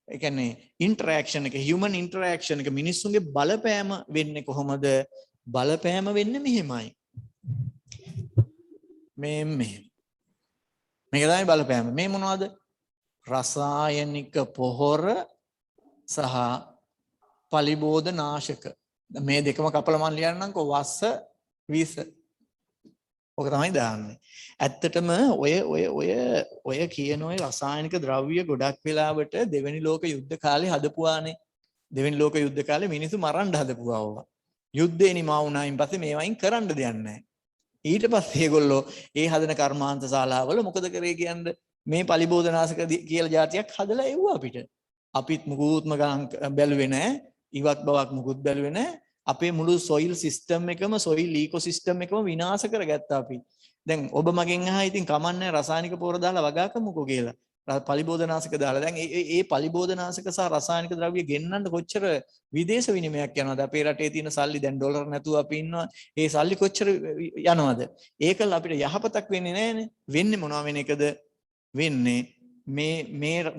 ඒ කියන්නේ ඉන්ටරැක්ෂන් එක, හියුමන් ඉන්ටරැක්ෂන් එක, මිනිස්සුන්ගේ බලපෑම වෙන්නේ කොහොමද? බලපෑම වෙන්නේ මෙහෙමයි. මේක තමයි බලපෑම. මේ මොනවද? රසායනික පොහොර සහ පලිබෝධ නාශක. මේ දෙකම කපලා මන් ලියන්නම්කෝ. වස්ස විස. ඔක තමයි දාන්නේ. ඇත්තටම ඔය කියන ඔය රසායනික ද්‍රව්‍ය ගොඩක් වෙලාවට දෙවෙනි ලෝක යුද්ධ කාලේ හදපුවානේ. දෙවෙනි ලෝක යුද්ධ කාලේ මිනිස්සු මරන්න හදපුවා ඕවා. යුද්ධේ නිමා වුණායින් පස්සේ මේවයින් කරන්න දෙයක් නැහැ. ඊට පස්සේ ඒගොල්ලෝ ඒ හදන කර්මාන්ත ශාලාවල මොකද කරේ කියන්නේ? මේ පලිබෝධනාශක කියලා જાතියක් හදලා එව්වා අපිට. අපිත් මුකුත්ම ගණන් බැලුවේ නැහැ. ඉවත් බවක් මුකුත් බැලුවේ නැහැ. අපේ මුළු සොයිල් සිස්ටම් එකම, සොයිල් ඉකෝසිස්ටම් එකම විනාශ කරගත්තා අපි. දැන් ඔබ මගෙන් අහයි ඉතින් කමන්නේ රසායනික පොර දාලා වගාකමුකෝ කියලා. පලිබෝධනාශක දාලා. දැන් ඒ පලිබෝධනාශක සහ රසායනික ද්‍රව්‍ය ගෙන්නන්න කොච්චර විදේශ විනිමයක් යනවද? අපේ රටේ තියෙන සල්ලි දැන් ඩොලර් නැතුව අපි ඉන්නවා. ඒ සල්ලි කොච්චර යනවද? ඒකල අපිට යහපතක් වෙන්නේ නැහනේ. වෙන්නේ මොනවා වෙන එකද? වෙන්නේ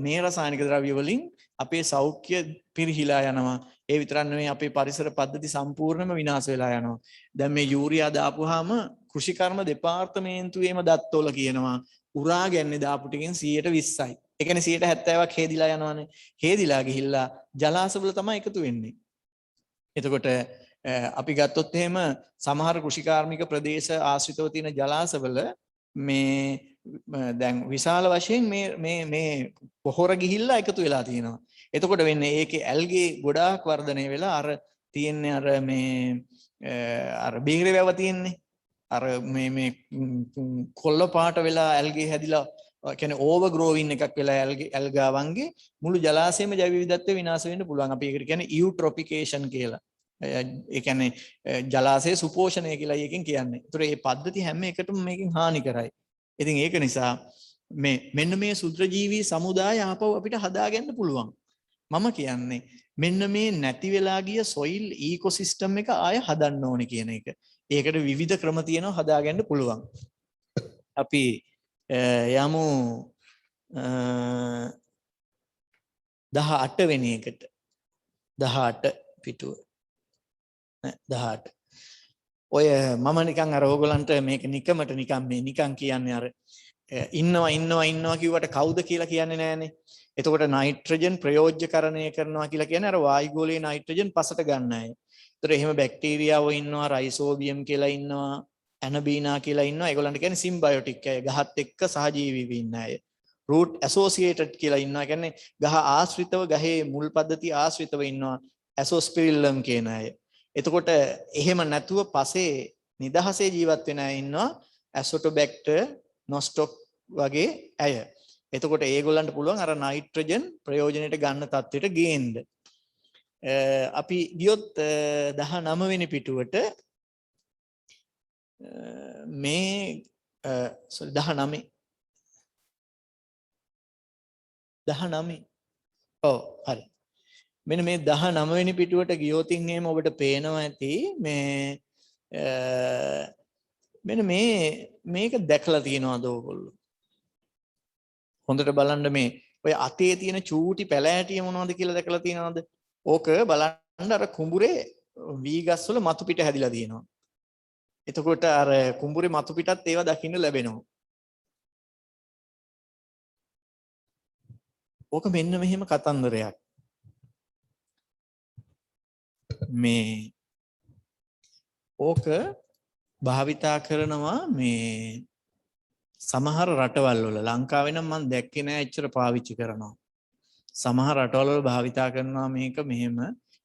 මේ රසායනික ද්‍රව්‍ය වලින් අපේ සෞඛ්‍ය පිරිහිලා යනවා. ඒ විතරක් නෙවෙයි අපේ පරිසර පද්ධති සම්පූර්ණයෙන්ම විනාශ වෙලා යනවා. දැන් මේ යූරියා දාපුවාම කෘෂිකර්ම දෙපාර්තමේන්තුවේම දත්තවල කියනවා උරා ගැන්නේ දාපු ටිකෙන් 120යි. ඒ කියන්නේ 170ක් හේදිලා යනවානේ. හේදිලා ගිහිල්ලා ජලාශවල තමයි එකතු වෙන්නේ. එතකොට අපි ගත්තොත් එහෙම සමහර කෘෂිකාර්මික ප්‍රදේශ ආශ්‍රිතව තියෙන ජලාශවල මේ දැන් විශාල වශයෙන් මේ පොහොර ගිහිල්ලා එකතු වෙලා තියෙනවා. එතකොට වෙන්නේ ඒකේ ඇල්ගේ ගොඩාක් වර්ධනය වෙලා අර තියෙන්නේ අර බීග්‍රේ වැව තියෙන්නේ. අර මේ කොල්ල පාට වෙලා ඇල්ගේ හැදිලා කියන්නේ ඕවර් ග්‍රෝවින් එකක් වෙලා ඇල්ගාවන්ගේ මුළු ජලාශයේම ජෛව විවිධත්වය විනාශ වෙන්න පුළුවන්. අපි ඒකට කියන්නේ ඉයුට්‍රොපිකේෂන් කියලා. ඒ කියන්නේ ජලාශයේ සුපෝෂණය කියලා එකකින් කියන්නේ. ඒතර මේ පද්ධති හැම එකටම මේකෙන් හානි කරයි. ඉතින් ඒක නිසා මෙන්න මේ සුත්‍රජීවී සමුදාය ආපහු අපිට හදාගන්න පුළුවන්. මම කියන්නේ මෙන්න මේ නැති වෙලා ගිය සොයිල් ඉකෝසිස්ටම් එක ආය හදන්න ඕනේ කියන එක. ඒකට විවිධ ක්‍රම තියෙනවා හදාගන්න පුළුවන්. අපි යමු 18 වෙනි එකට. 18 පිටුව. 18. ඔය මම නිකන් අර ඕගලන්ට මේක නිකමට නිකන් කියන්නේ අර ඉන්නවා කිව්වට කවුද කියලා කියන්නේ නෑනේ. එතකොට නයිට්‍රජන් ප්‍රයෝජ්‍යකරණය කරනවා කියලා කියන්නේ අර වායුගෝලයේ නයිට්‍රජන් පසට ගන්න අය. ඒතර එහෙම බැක්ටීරියාව ඉන්නවා, රයිසෝබියම් කියලා ඉන්නවා, ඇනබීනා කියලා ඉන්නවා. ඒගොල්ලන්ට කියන්නේ සිම්බයොටික් අය. ගහත් එක්ක සහජීවීව ඉන්න අය. රූට් ඇසෝසියේටඩ් කියලා ඉන්නවා. කියන්නේ ගහ ආශ්‍රිතව, ගහේ මුල් පද්ධතිය ආශ්‍රිතව ඉන්නවා. ඇසෝස්පිරිල්ලම් කියන අය. එතකොට එහෙම නැතුව පසේ නිදහසේ ජීවත් වෙන අය ඉන්නවා. ඇසොටෝබැක්ටර්, නොස්ටොක් වගේ අය. එතකොට ඒගොල්ලන්ට පුළුවන් අර නයිට්‍රජන් ප්‍රයෝජනයට ගන්න තත්ත්වයට ගේන්න. අපි ගියොත් 19 වෙනි පිටුවට මේ 19 ඔව් හරි. මෙන්න මේ 19 වෙනි පිටුවට ගියොතින් එහෙම ඔබට පේනවා ඇති මෙන්න මේක දැකලා තියෙනවද ඔයගොල්ලෝ? හොඳට බලන්න මේ ඔය අතේ තියෙන චූටි පැලෑටිය මොනවද කියලා දැකලා තියෙනවද? ඕක බලන්න අර කුඹුරේ වී ගස් වල මතු පිට හැදිලා තියෙනවා. එතකොට අර කුඹුරේ මතු පිටත් ඒවා දකින්න ලැබෙනවා. ඕක මෙන්න මෙහෙම කතන්දරයක්. මේ ඕක භාවිතා කරනවා මේ සමහර රටවල් වල. ලංකාවේ නම් මම දැක්කේ නෑ එච්චර පාවිච්චි කරනවා. සමහර රටවල් වල භාවිතා කරනවා මේක මෙහෙම.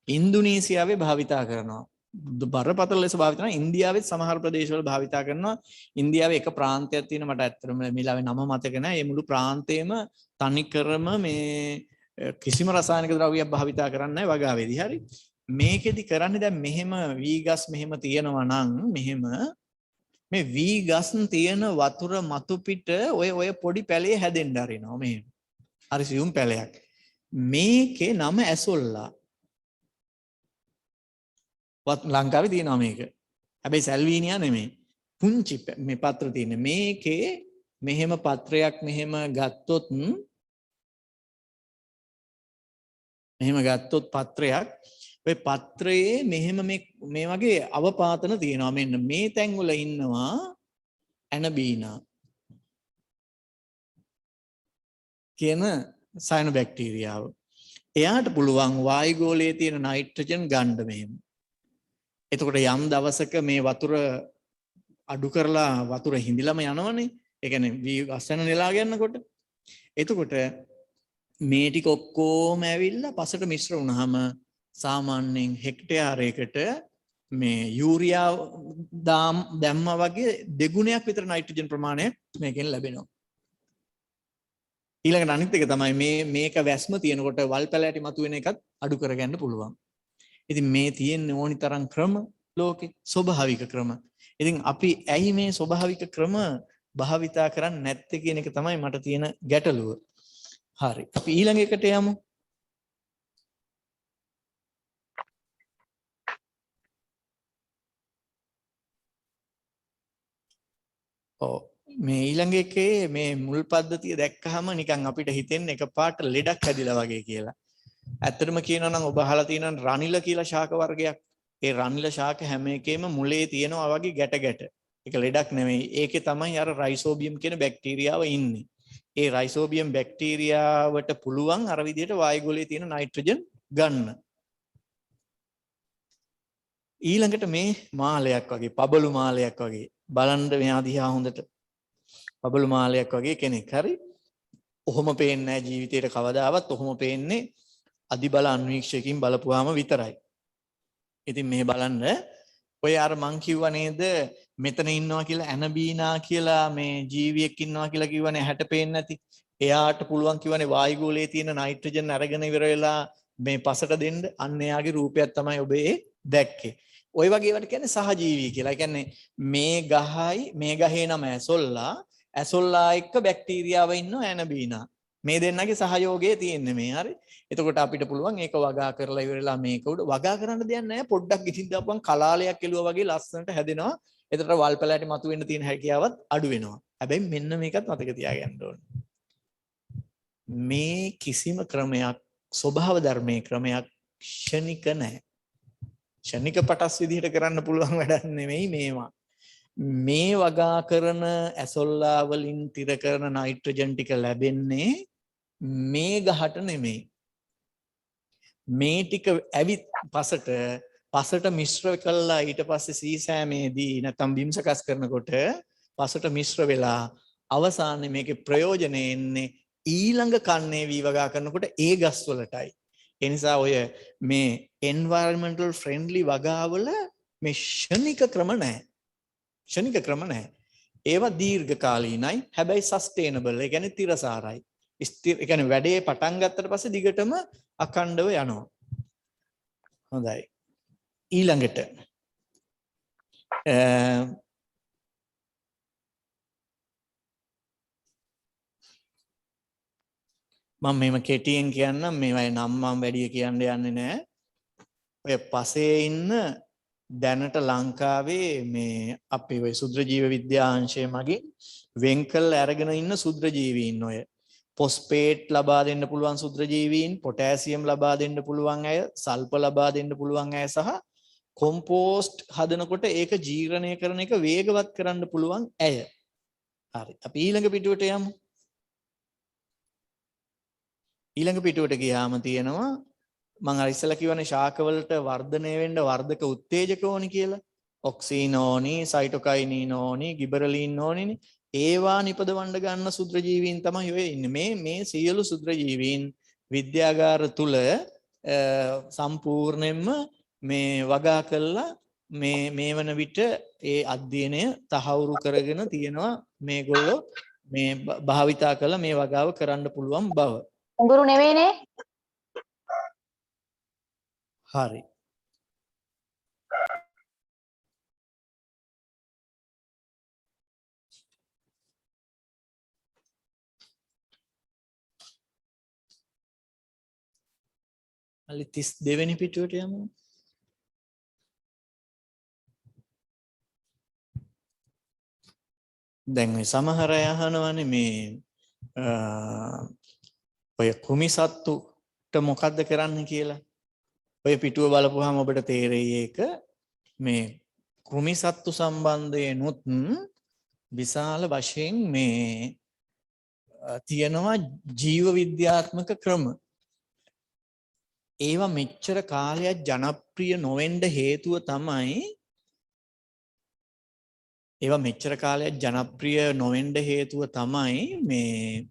ඉන්දුනීසියාවේ භාවිතා කරනවා. බරපතල ලෙස භාවිතා කරනවා. ඉන්දියාවේ සමහර ප්‍රදේශවල භාවිතා කරනවා. ඉන්දියාවේ එක ප්‍රාන්තයක් තියෙන මට ඇත්තටම මේලාවේ නම මතක නෑ. මේ මුළු ප්‍රාන්තේම තනිකරම මේ කිසිම රසායනික ද්‍රව්‍යයක් භාවිතා කරන්නේ නැහැ වගාවේදී. හරි. මේකෙදි කරන්නේ දැන් මෙහෙම වී ගස් මෙහෙම තියෙනවා නම් මෙහෙම මේ වී ගස් තියෙන වතුර මතු පිට ඔය පොඩි පැලේ හැදෙන්න ආරිනවා මෙහෙම. හරි සියුම් පැලයක්. මේකේ නම ඇසොල්ලා. ලංකාවේ තියෙනවා මේක. හැබැයි සැල්වීනියා නෙමෙයි. පුංචි මේ පත්‍ර තියෙන. මේකේ මෙහෙම පත්‍රයක් මෙහෙම ගත්තොත් පත්‍රයක් ඔය පත්‍රයේ මෙහෙම මේ වගේ අවපාතන තියෙනවා. මෙන්න මේ තැන් වල ඉන්නවා ඇනබීනා කියන සයනෝ බැක්ටීරියාව. එයාට පුළුවන් වායුගෝලයේ තියෙන නයිට්‍රජන් ගන්න මෙහෙම. එතකොට යම් දවසක මේ වතුර අඩු කරලා වතුර හිඳිලම යනවනේ. ඒ කියන්නේ වී ගස්න නෙලා ගන්නකොට. එතකොට මේ ටික ඔක්කොම ඇවිල්ලා පසට මිශ්‍ර වුණාම සාමාන්‍යයෙන් හෙක්ටයාරයකට මේ යූරියා දැම්මා වගේ දෙගුණයක් විතර නයිට්‍රජන් ප්‍රමාණය මේකෙන් ලැබෙනවා. ඊළඟට අනිත් එක තමයි මේක වැස්ම තියෙනකොට වල් පැලෑටි මතුවෙන එකත් අඩු කරගන්න පුළුවන්. ඉතින් මේ තියෙන ඕනි තරම් ක්‍රම ලෝකේ ස්වභාවික ක්‍රම. ඉතින් අපි ඇයි මේ ස්වභාවික ක්‍රම භාවිතා කරන්නේ නැත්තේ කියන එක තමයි මට තියෙන ගැටලුව. හරි. අපි ඊළඟ එකට යමු. මේ ඊළඟ එකේ මේ මුල් පද්ධතිය දැක්කහම නිකන් අපිට හිතෙන්නේ එකපාරට ලෙඩක් හැදිලා වගේ කියලා. ඇත්තටම කියනවා නම් ඔබ අහලා තියෙනවා රනිල කියලා ශාක වර්ගයක්. ඒ රනිල ශාක හැම එකේම මුලේ තියෙනවා වගේ ගැට. ඒක ලෙඩක් නෙමෙයි. ඒකේ තමයි අර රයිසෝබියම් කියන බැක්ටීරියාව ඉන්නේ. ඒ රයිසෝබියම් බැක්ටීරියාවට පුළුවන් අර විදිහට වායුගෝලයේ තියෙන නයිට්‍රජන් ගන්න. ඊළඟට මේ මාලයක් වගේ, පබළු මාලයක් වගේ බලන්න මෙහා දිහා හොඳට. පබළු මාලයක් වගේ කෙනෙක්. හරි. ඔහොම පේන්නේ නැහැ ජීවිතේට කවදාවත්. ඔහොම පේන්නේ අධිබල අන්වීක්ෂයකින් බලපුවාම විතරයි. ඉතින් මේ බලන්න ඔය අර මං කිව්වා නේද මෙතන ඉන්නවා කියලා ඇනබීනා කියලා මේ ජීවියෙක් ඉන්නවා කියලා කිව්වනේ හැට පේන්නේ නැති. එයාට පුළුවන් කිව්වනේ වායුගෝලයේ තියෙන නයිට්‍රජන් අරගෙන ඉවර වෙලා මේ පසට දෙන්න. අන්න එයාගේ රූපයක් තමයි ඔබ දැක්කේ. ওই වගේ ඒවට කියන්නේ සහජීවී කියලා. ඒ කියන්නේ මේ ගහේ නම ඇසොල්ලා එක්ක බැක්ටීරියාව ඉන්නවා ඇනබීනා. මේ දෙන්නගේ සහයෝගය තියෙන්නේ මේ. හරි. එතකොට අපිට පුළුවන් ඒක වගා කරලා ඉවරලා මේක උඩ වගා කරන්න දෙයක් නැහැ. පොඩ්ඩක් ගිහින් දාපුවම කලාලයක් එළුවා වගේ ලස්සනට හැදෙනවා. එතකොට වල් පැලෑටි මතුවෙන්න තියෙන හැකියාවත් අඩු වෙනවා. හැබැයි මෙන්න මේකත් මතක තියාගන්න ඕනේ. මේ කිසිම ක්‍රමයක් ස්වභාව ධර්මයේ ක්‍රමයක් ක්ෂණික නැහැ. ක්ෂණික පටස් විදිහට කරන්න පුළුවන් වැඩක් නෙමෙයි මේවා. මේ වගා කරන ඇසොල්ලා වලින් තිර කරන නයිට්‍රජන් ටික ලැබෙන්නේ මේ ගහට නෙමෙයි. මේ ටික ඇවිත් පසට මිශ්‍ර කළා ඊට පස්සේ සීසෑමේදී නැත්නම් බිම් සකස් කරනකොට පසට මිශ්‍ර වෙලා අවසානයේ මේකේ ප්‍රයෝජනෙ එන්නේ ඊළඟ කන්නේ වී වගා කරනකොට ඒ ගස් වලටයි. ඒ නිසා ඔය මේ environmental friendly වගාවල මේ ක්ෂණික ක්‍රම නැහැ. ක්ෂණික ක්‍රම නැහැ. ඒවා දීර්ඝකාලීනයි. හැබැයි සස්ටේනබල්. ඒ කියන්නේ තිරසාරයි. ඒ කියන්නේ වැඩේ පටන් ගත්තට පස්සේ දිගටම අඛණ්ඩව යනවා. හොඳයි. ඊළඟට මම මේව කෙටියෙන් කියන්නම්. මේවයි නම් මම වැඩි කියන්න යන්නේ නැහැ. ඔය පසේ ඉන්න දැනට ලංකාවේ මේ අපේ ඔය සුද්‍ර ජීව විද්‍යා අංශය මගින් වෙන් කළ අරගෙන ඉන්න සුද්‍ර ජීවීන් ඔය පොස්පේට් ලබා දෙන්න පුළුවන් සුද්‍රජීවීන්, පොටෑසියම් ලබා දෙන්න පුළුවන් අය, සල්ප ලබා දෙන්න පුළුවන් අය සහ කොම්පෝස්ට් හදනකොට ඒක ජීර්ණය කරන එක වේගවත් කරන්න පුළුවන් ඇය. හරි. අපි ඊළඟ පිටුවට යමු. ඊළඟ පිටුවට ගියාම තියෙනවා මම අර ඉස්සෙල්ලා කියවනේ ශාකවලට වර්ධනය වෙන්න වර්ධක උත්තේජක ඕනි කියලා. ඔක්සින් ඕනි, සයිටොකයිනින් ඕනි, ගිබරලින් ඕනිනේ. ඒවා නිපදවන්න ගන්න සුද්‍රජීවීන් තමයි ඔය ඉන්නේ. මේ සියලු සුද්‍රජීවීන් විද්‍යාගාර තුල සම්පූර්ණයෙන්ම මේ වගා කළා මේ වන විට ඒ අධ්‍යයනය තහවුරු කරගෙන තියෙනවා මේගොල්ලෝ මේ භාවිතා කළ මේ වගාව කරන්න පුළුවන් බව. උඟුරු නෙවෙයිනේ. හරි. අලි 32 වෙනි පිටුවට යමු. දැන් මේ සමහර අය අහනවානේ මේ ඔය කුමිසත්තුට මොකද්ද කරන්න කියලා. ඔය පිටුව බලපුවාම ඔබට තේරෙයි ඒක මේ කුමිසත්තු සම්බන්ධයෙන්ුත් විශාල වශයෙන් මේ තියෙනවා ජීව විද්‍යාත්මක ක්‍රම. ඒවා මෙච්චර කාලයක් ජනප්‍රිය නොවෙන්න හේතුව තමයි මේ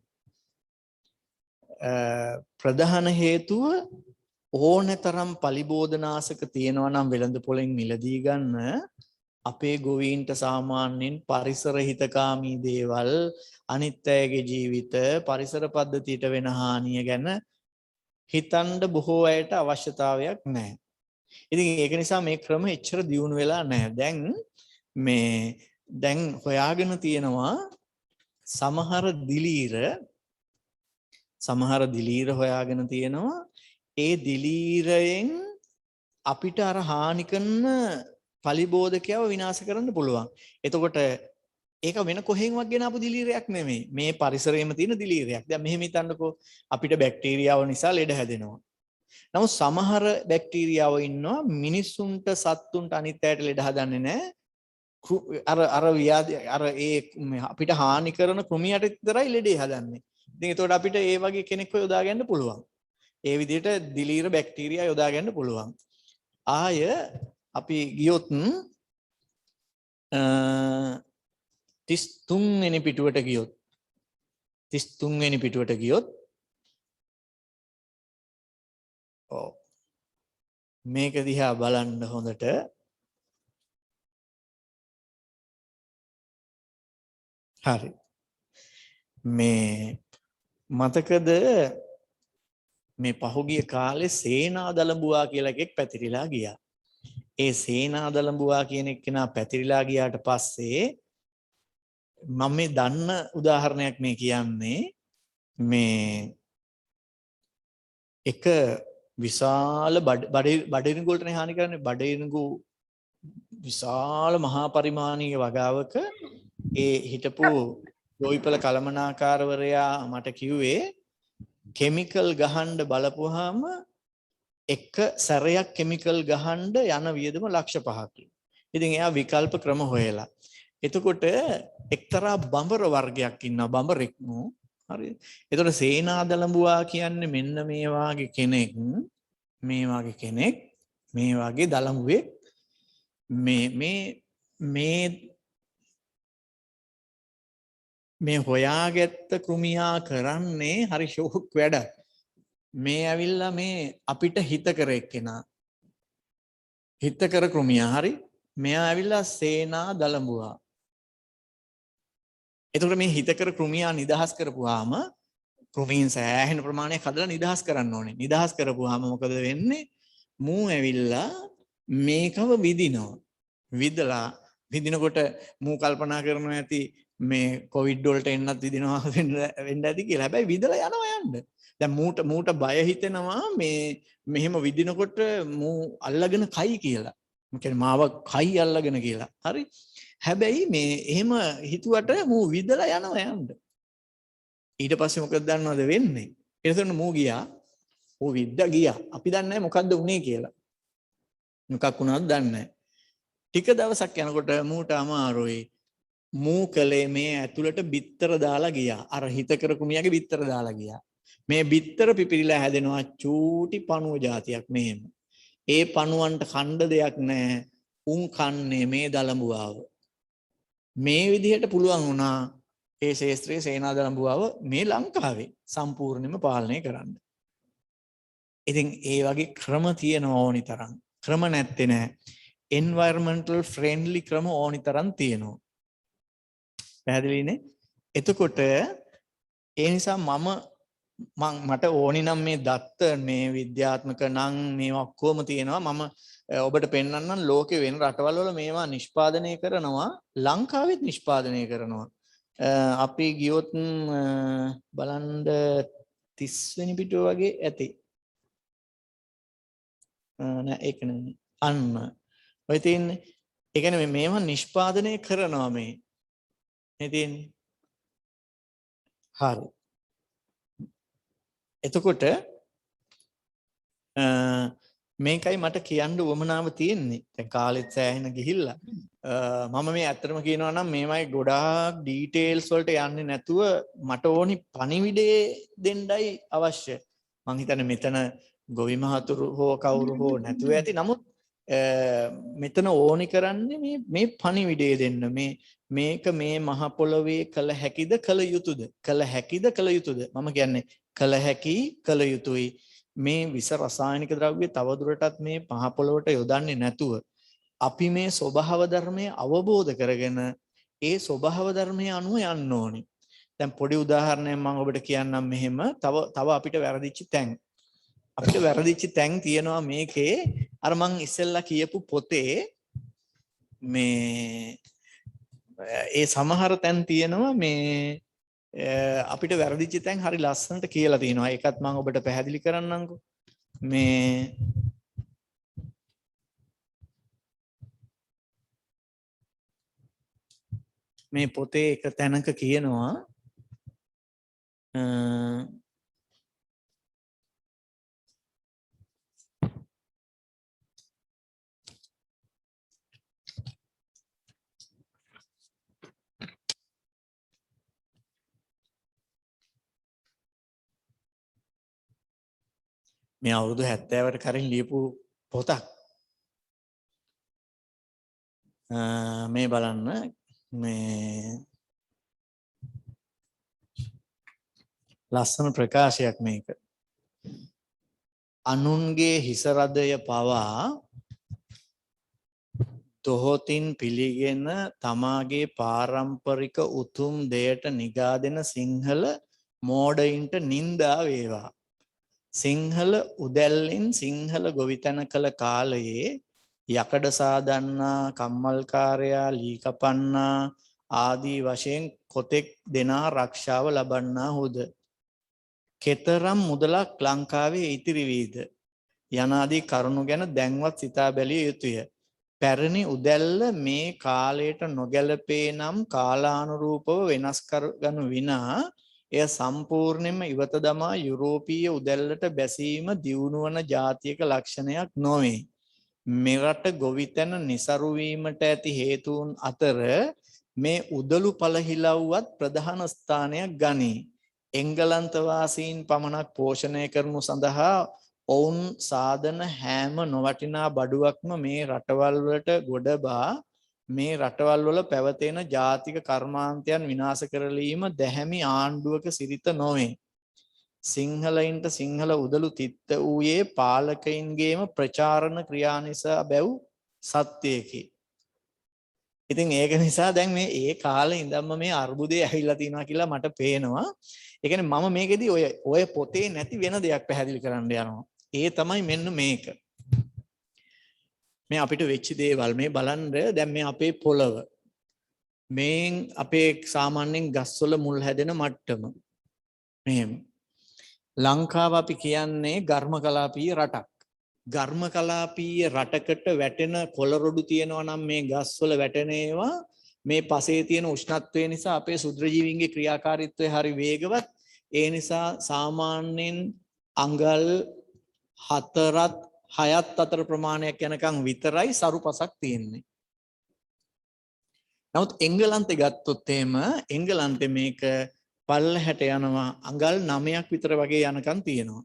ප්‍රධාන හේතුව ඕනතරම් පලිබෝධනාශක තියෙනවා නම් වෙළඳ පොලෙන් මිලදී ගන්න අපේ ගොවීන්ට සාමාන්‍යයෙන් පරිසර හිතකාමී දේවල් අනිත් අයගේ ජීවිත පරිසර පද්ධතියට වෙන හානිය ගැන හිතන්න බොහෝ අයට අවශ්‍යතාවයක් නැහැ. ඉතින් ඒක නිසා මේ ක්‍රම එච්චර දියුණු වෙලා නැහැ. දැන් හොයාගෙන තියෙනවා සමහර දිලීර හොයාගෙන තියෙනවා. ඒ දිලීරයෙන් අපිට අර හානි කරන පලිබෝධකයව විනාශ කරන්න පුළුවන්. එතකොට ඒක වෙන කොහෙන්වත් ගෙන ආපු දිලීරයක් නෙමෙයි. මේ පරිසරයේම තියෙන දිලීරයක්. දැන් මෙහෙම හිතන්නකෝ අපිට බැක්ටීරියාව නිසා ලෙඩ හැදෙනවා. නමුත් සමහර බැක්ටීරියාව ඉන්නවා මිනිස්සුන්ට සත්තුන්ට අනිත් අයට ලෙඩ හදන්නේ නැහැ. අර ව්‍යාධි අපිට හානි කරන කෘමියට විතරයි ලෙඩේ හදන්නේ. ඉතින් ඒතකොට අපිට ඒ වගේ කෙනෙක්ව යොදා ගන්න පුළුවන්. ඒ විදිහට දිලීර බැක්ටීරියා යොදා ගන්න පුළුවන්. ආය අපි ගියොත් 33 වෙනි පිටුවට ගියොත් ඔව් මේක දිහා බලන්න හොඳට. හරි. මේ මතකද මේ පහුගිය කාලේ සේනාදලඹුවා කියලා එකෙක් පැතිරිලා ගියා. ඒ සේනාදලඹුවා කියන එක්කෙනා පැතිරිලා ගියාට පස්සේ මම මේ දන්න උදාහරණයක් මේ කියන්නේ මේ එක විශාල බඩිරණු වලටනේ හානි කරන්නේ. බඩිරණු විශාල මහා පරිමාණීය වගාවක ඒ හිටපු ගොවිපළ කළමනාකාරවරයා මට කිව්වේ කෙමිකල් ගහන්න බලපුවාම එක සැරයක් කෙමිකල් ගහන්න යන වියදම ලක්ෂ 5ක්. ඉතින් එයා විකල්ප ක්‍රම හොයලා. එතකොට එක්තරා බඹර වර්ගයක් ඉන්නවා බඹරෙක් නෝ. හරිද? එතකොට සේනාදලඹුවා කියන්නේ මෙන්න මේ වාගේ කෙනෙක්. මේ වාගේ දලඹුවෙක් මේ හොයාගත්ත කෘමියා කරන්නේ හරි ෂෝක් වැඩක්. මේ ඇවිල්ලා මේ අපිට හිතකර එක්කෙනා. හිතකර කෘමියා හරි. මෙයා ඇවිල්ලා සේනා දලඹුවා. එතකොට මේ හිතකර කෘමියා නිදහස් කරපුවාම කෘමීන් සෑහෙන ප්‍රමාණයක් හදලා නිදහස් කරන්න ඕනේ. නිදහස් කරපුවාම මොකද වෙන්නේ? මූ ඇවිල්ලා මේකව විදිනවා. විදිනකොට මූ කල්පනා කරනවා ඇති මේ කොවිඩ් වලට එන්නත් විදිනවා වෙන්න ඇති කියලා. හැබැයි විදලා යනවා යන්න. දැන් මූට බය හිතෙනවා මේ මෙහෙම විදිනකොට මූ අල්ලගෙන කයි කියලා. මොකද මාව කයි අල්ලගෙන කියලා. හරි? හැබැයි මේ එහෙම හිතුවට මූ විදලා යනවා යන්න. ඊට පස්සේ මොකද දන්නවද වෙන්නේ? එතන මූ ගියා. ඌ විද්ද ගියා. අපි දන්නේ නැහැ මොකද්ද වුනේ කියලා. මොකක් වුණාද දන්නේ නැහැ. ටික දවසක් යනකොට මූට අමාරුයි. මූ කලේ මේ ඇතුළට බිත්තර දාලා ගියා. අර හිත කරපු මියාගේ බිත්තර දාලා ගියා. මේ බිත්තර පිපිරිලා හැදෙනවා චූටි පණුව జాතියක් මෙහෙම. ඒ පණුවන්ට කණ්ඩ දෙයක් නැහැ. උන් කන්නේ මේ දලඹුවාව. මේ විදිහට පුළුවන් වුණා ඒ ශේස්ත්‍රයේ සේනා දලඹුවාව මේ ලංකාවේ සම්පූර්ණයෙන්ම පාලනය කරන්න. ඉතින් ඒ වගේ ක්‍රම තියෙනවා ඕනි තරම්. ක්‍රම නැත්තේ නෑ. environmental friendly ක්‍රම ඕනි තරම් තියෙනවා. පැහැදිලිනේ? එතකොට ඒ නිසා මට ඕනි නම් මේ දත්ත මේ විද්‍යාත්මක නම් මේවා ඔක්කොම තියෙනවා. මම ඔබට පෙන්වන්නම් ලෝකේ වෙන රටවල් වල මේවා නිෂ්පාදනය කරනවා. ලංකාවෙත් නිෂ්පාදනය කරනවා. අපි ගියොත් බලන්න 30 වෙනි පිටුව වගේ ඇති. නෑ ඒක නෙමෙයි. අන්න ඔය තියෙන්නේ. ඒ කියන්නේ මේවා නිෂ්පාදනය කරනවා මේ. මේ තියෙන්නේ. හරි. එතකොට මේකයි මට කියන්න උවමනාව තියෙන්නේ. දැන් කාලෙත් සෑහෙන ගිහිල්ලා. මම මේ ඇත්තටම කියනවා නම් මේවයි ගොඩාක් ඩීටේල්ස් වලට යන්නේ නැතුව මට ඕනි පණිවිඩේ දෙන්නයි අවශ්‍ය. මං හිතන්නේ මෙතන ගොවි මහතුරු හෝ කවුරු හෝ නැතුව ඇති. නමුත් මෙතන ඕනි කරන්නේ මේ පණිවිඩය දෙන්න. මේක මේ මහ පොළොවේ කළ හැකිද කළ යුතුයද? කළ හැකිද කළ යුතුයද? මම කියන්නේ කළ හැකි කළ යුතුයි. මේ විස රසායනික ද්‍රව්‍ය තවදුරටත් මේ මහ පොළොවට යොදන්නේ නැතුව අපි මේ ස්වභාව ධර්මය අවබෝධ කරගෙන ඒ ස්වභාව ධර්මය අනුව යන්න ඕනේ. දැන් පොඩි උදාහරණයක් මම ඔබට කියන්නම් මෙහෙම. තව අපිට වැරදිච්ච තැන්. අපිට වැරදිච්ච තැන් තියෙනවා මේකේ. අර මං ඉස්සෙල්ලා කියපු පොතේ මේ ඒ සමහර තැන් තියෙනවා මේ අපිට වැරදිච්ච තැන් හරි ලස්සනට කියලා තියෙනවා. ඒකත් මම ඔබට පැහැදිලි කරන්නම්කෝ. මේ පොතේ එක තැනක කියනවා මේ අවුරුදු 70කට කලින් ලියපු පොතක්. මේ බලන්න මේ ලස්සන ප්‍රකාශයක් මේක. අනුන්ගේ හිස රදය පවා තොහොතින් පිළිගෙන තමාගේ පාරම්පරික උතුම් දෙයට නිගා දෙන සිංහල මෝඩයින්ට නින්දා වේවා. සිංහල උදැල්ලෙන් සිංහල ගොවිතැන කළ කාලයේ යකඩ සාදන්නා, කම්මල්කාරයා, ලී කපන්නා ආදී වශයෙන් කොතෙක් දෙනා රක්ෂාව ලබන්නා හොද. කෙතරම් මුදලක් ලංකාවේ ඉතිරි වීද යනාදී කරුණු ගැන දැන්වත් සිතා බැලිය යුතුය. පැරණි උදැල්ල මේ කාලයට නොගැලපේ නම් කාලානුරූපව වෙනස් කරගනු විනා එය සම්පූර්ණයෙන්ම ඉවත දමා යුරෝපීය උදැල්ලට බැසීම දියුණුවන ජාතියක ලක්ෂණයක් නොවේ. මෙරට ගොවිතැන નિසරු වීමට ඇති හේතුන් අතර මේ උදළු පළහිලව්වත් ප්‍රධාන ස්ථානයක් ගනී. එංගලන්ත වාසීන් පමණක් පෝෂණය කරනු සඳහා ඔවුන් සාදන හැම නොවටිනා බඩුවක්ම මේ රටවල් වලට ගොඩබා මේ රටවල් වල පැවතෙන ජාතික කර්මාන්තයන් විනාශ කරලීම දැහැමි ආණ්ඩුවක සිරිත නොවේ. සිංහලයින්ට සිංහල උදළු තිත්ත වූයේ පාලකයින්ගේම ප්‍රචාරණ ක්‍රියා නිසා බැව් සත්‍යයකි. ඉතින් ඒක නිසා දැන් මේ ඒ කාලේ ඉඳන්ම මේ අර්බුදය ඇවිල්ලා තියෙනවා කියලා මට පේනවා. ඒ කියන්නේ මම මේකෙදි ඔය පොතේ නැති වෙන දෙයක් පැහැදිලි කරන්න යනවා. ඒ තමයි මෙන්න මේක. මේ අපිට වෙච්ච දේවල් මේ බලන්න. දැන් මේ අපේ පොළව මේ අපේ සාමාන්‍යයෙන් ගස්වල මුල් හැදෙන මට්ටම මෙහෙම. ලංකාව අපි කියන්නේ ඝර්මකලාපීය රටක්. ඝර්මකලාපීය රටකට වැටෙන කොළරොඩු තියෙනවා නම් මේ ගස්වල වැටෙන ඒවා මේ පසේ තියෙන උෂ්ණත්වය නිසා අපේ සුද්‍රජීවීන්ගේ ක්‍රියාකාරීත්වය හරි වේගවත්. ඒ නිසා සාමාන්‍යයෙන් අඟල් 4ත් 6ත් අතර ප්‍රමාණයක් යනකම් විතරයි සරුපසක් තියෙන්නේ. නමුත් එංගලන්තේ ගත්තොත් එහෙම එංගලන්තේ මේක පල්ලහැට යනවා අඟල් 9ක් විතර වගේ යනකම් තියෙනවා.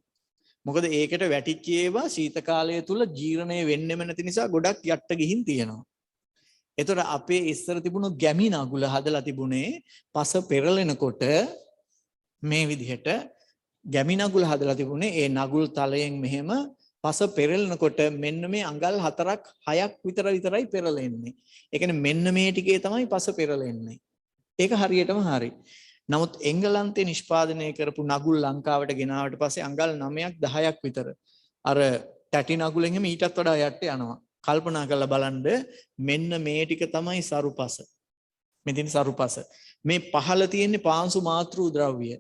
මොකද ඒකට වැටිච්ච ඒවා ශීත කාලය තුල ජීර්ණය වෙන්නෙම නැති නිසා ගොඩක් යට ගිහින් තියෙනවා. එතකොට අපේ ඉස්සර තිබුණු ගැමි නගුල හදලා තිබුණේ පස පෙරලෙනකොට මේ විදිහට ගැමි නගුල හදලා තිබුණේ ඒ නගුල් තලයෙන් මෙහෙම පස පෙරලෙනකොට මෙන්න මේ අඟල් 4ක් 6ක් විතරයි පෙරලෙන්නේ. ඒ කියන්නේ මෙන්න මේ ටිකේ තමයි පස පෙරලෙන්නේ. ඒක හරියටම හරි. නමුත් එංගලන්තේ නිෂ්පාදනය කරපු නගුල් ලංකාවට ගෙනාවට පස්සේ අඟල් 9ක් 10ක් විතර අර තැටි නගුලෙන් එහෙම ඊටත් වඩා යට යනවා. කල්පනා කරලා බලන්න මෙන්න මේ ටික තමයි සරුපස. මෙතන සරුපස. මේ පහළ තියෙන්නේ පාංශු මාතෘ ද්‍රව්‍ය.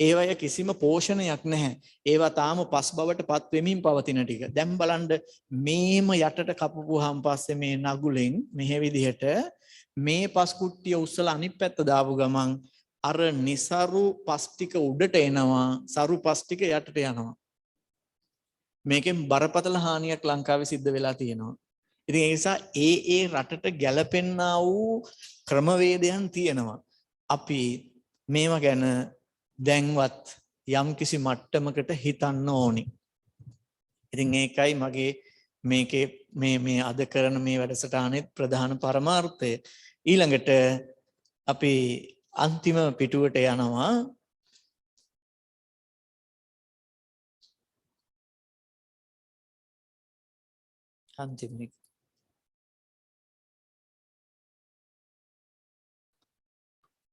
ඒවය කිසිම පෝෂණයක් නැහැ. ඒවා තාම පස් බවට පත් වෙමින් පවතින ටික. දැන් බලන්න මේම යටට කපපුවාන් පස්සේ මේ නගුලෙන් මෙහෙ විදිහට මේ පස් කුට්ටිය උස්සලා අනිත් පැත්ත දාපු ගමන් අර નિසරු පස් ටික උඩට එනවා, සරු පස් ටික යටට යනවා. මේකෙන් බරපතල හානියක් ලංකාවේ සිද්ධ වෙලා තියෙනවා. ඉතින් ඒ නිසා ඒ රටට ගැලපෙන්නා වූ ක්‍රමවේදයන් තියෙනවා. අපි මේවා ගැන දැන්වත් යම්කිසි මට්ටමකට හිතන්න ඕනි. ඉතින් ඒකයි මගේ මේකේ මේ අද කරන මේ වැඩසටහනෙත් ප්‍රධාන පරමාර්ථය. ඊළඟට අපි අන්තිම පිටුවට යනවා. අන්තිම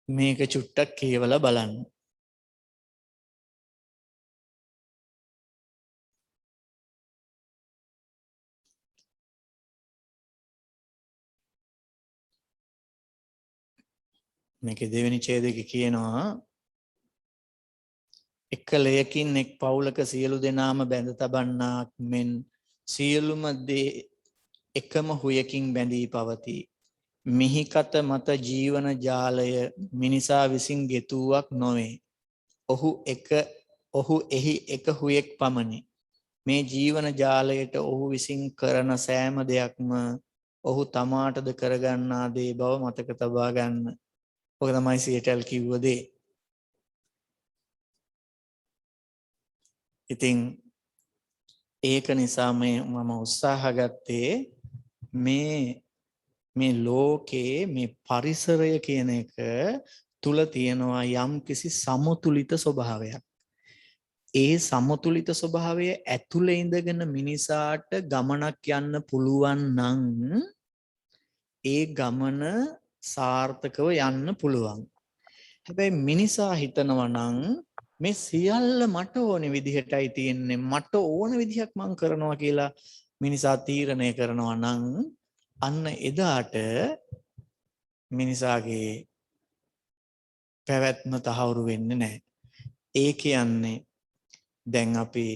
මේක චුට්ටක් කියවලා බලන්න. මේකේ දෙවෙනි ඡේදයේ කියනවා එක ලයකින් එක් පවුලක සියලු දෙනාම බැඳ තබන්නාක් මෙන් සියලුම දේ එකම හුයකින් බැඳී පවතී. මිහිකත මත ජීවන ජාලය මිනිසා විසින් ගෙතුවක් නොවේ. ඔහු එහි එක හුයෙක් පමණි. මේ ජීවන ජාලයට ඔහු විසින් කරන සෑම දෙයක්ම ඔහු තමාටද කරගන්නා දේ බව මතක තබා ගන්න. ඔක තමයි සියටල් කිව්ව දේ. ඉතින් ඒක නිසා මම උත්සාහ ගත්තේ මේ ලෝකයේ මේ පරිසරය කියන එක තුල තියෙනවා යම් කිසි සමතුලිත ස්වභාවයක්. ඒ සමතුලිත ස්වභාවය ඇතුලේ ඉඳගෙන මිනිසාට ගමනක් යන්න පුළුවන් නම් ඒ ගමන සාර්ථකව යන්න පුළුවන්. හැබැයි මිනිසා හිතනවා නම් මේ සියල්ල මට ඕන විදිහටයි තියෙන්නේ, මට ඕන විදිහක් මං කරනවා කියලා මිනිසා තීරණය කරනවා නම් අන්න එදාට මිනිසාගේ පැවැත්ම තහවුරු වෙන්නේ නැහැ. ඒ කියන්නේ දැන් අපි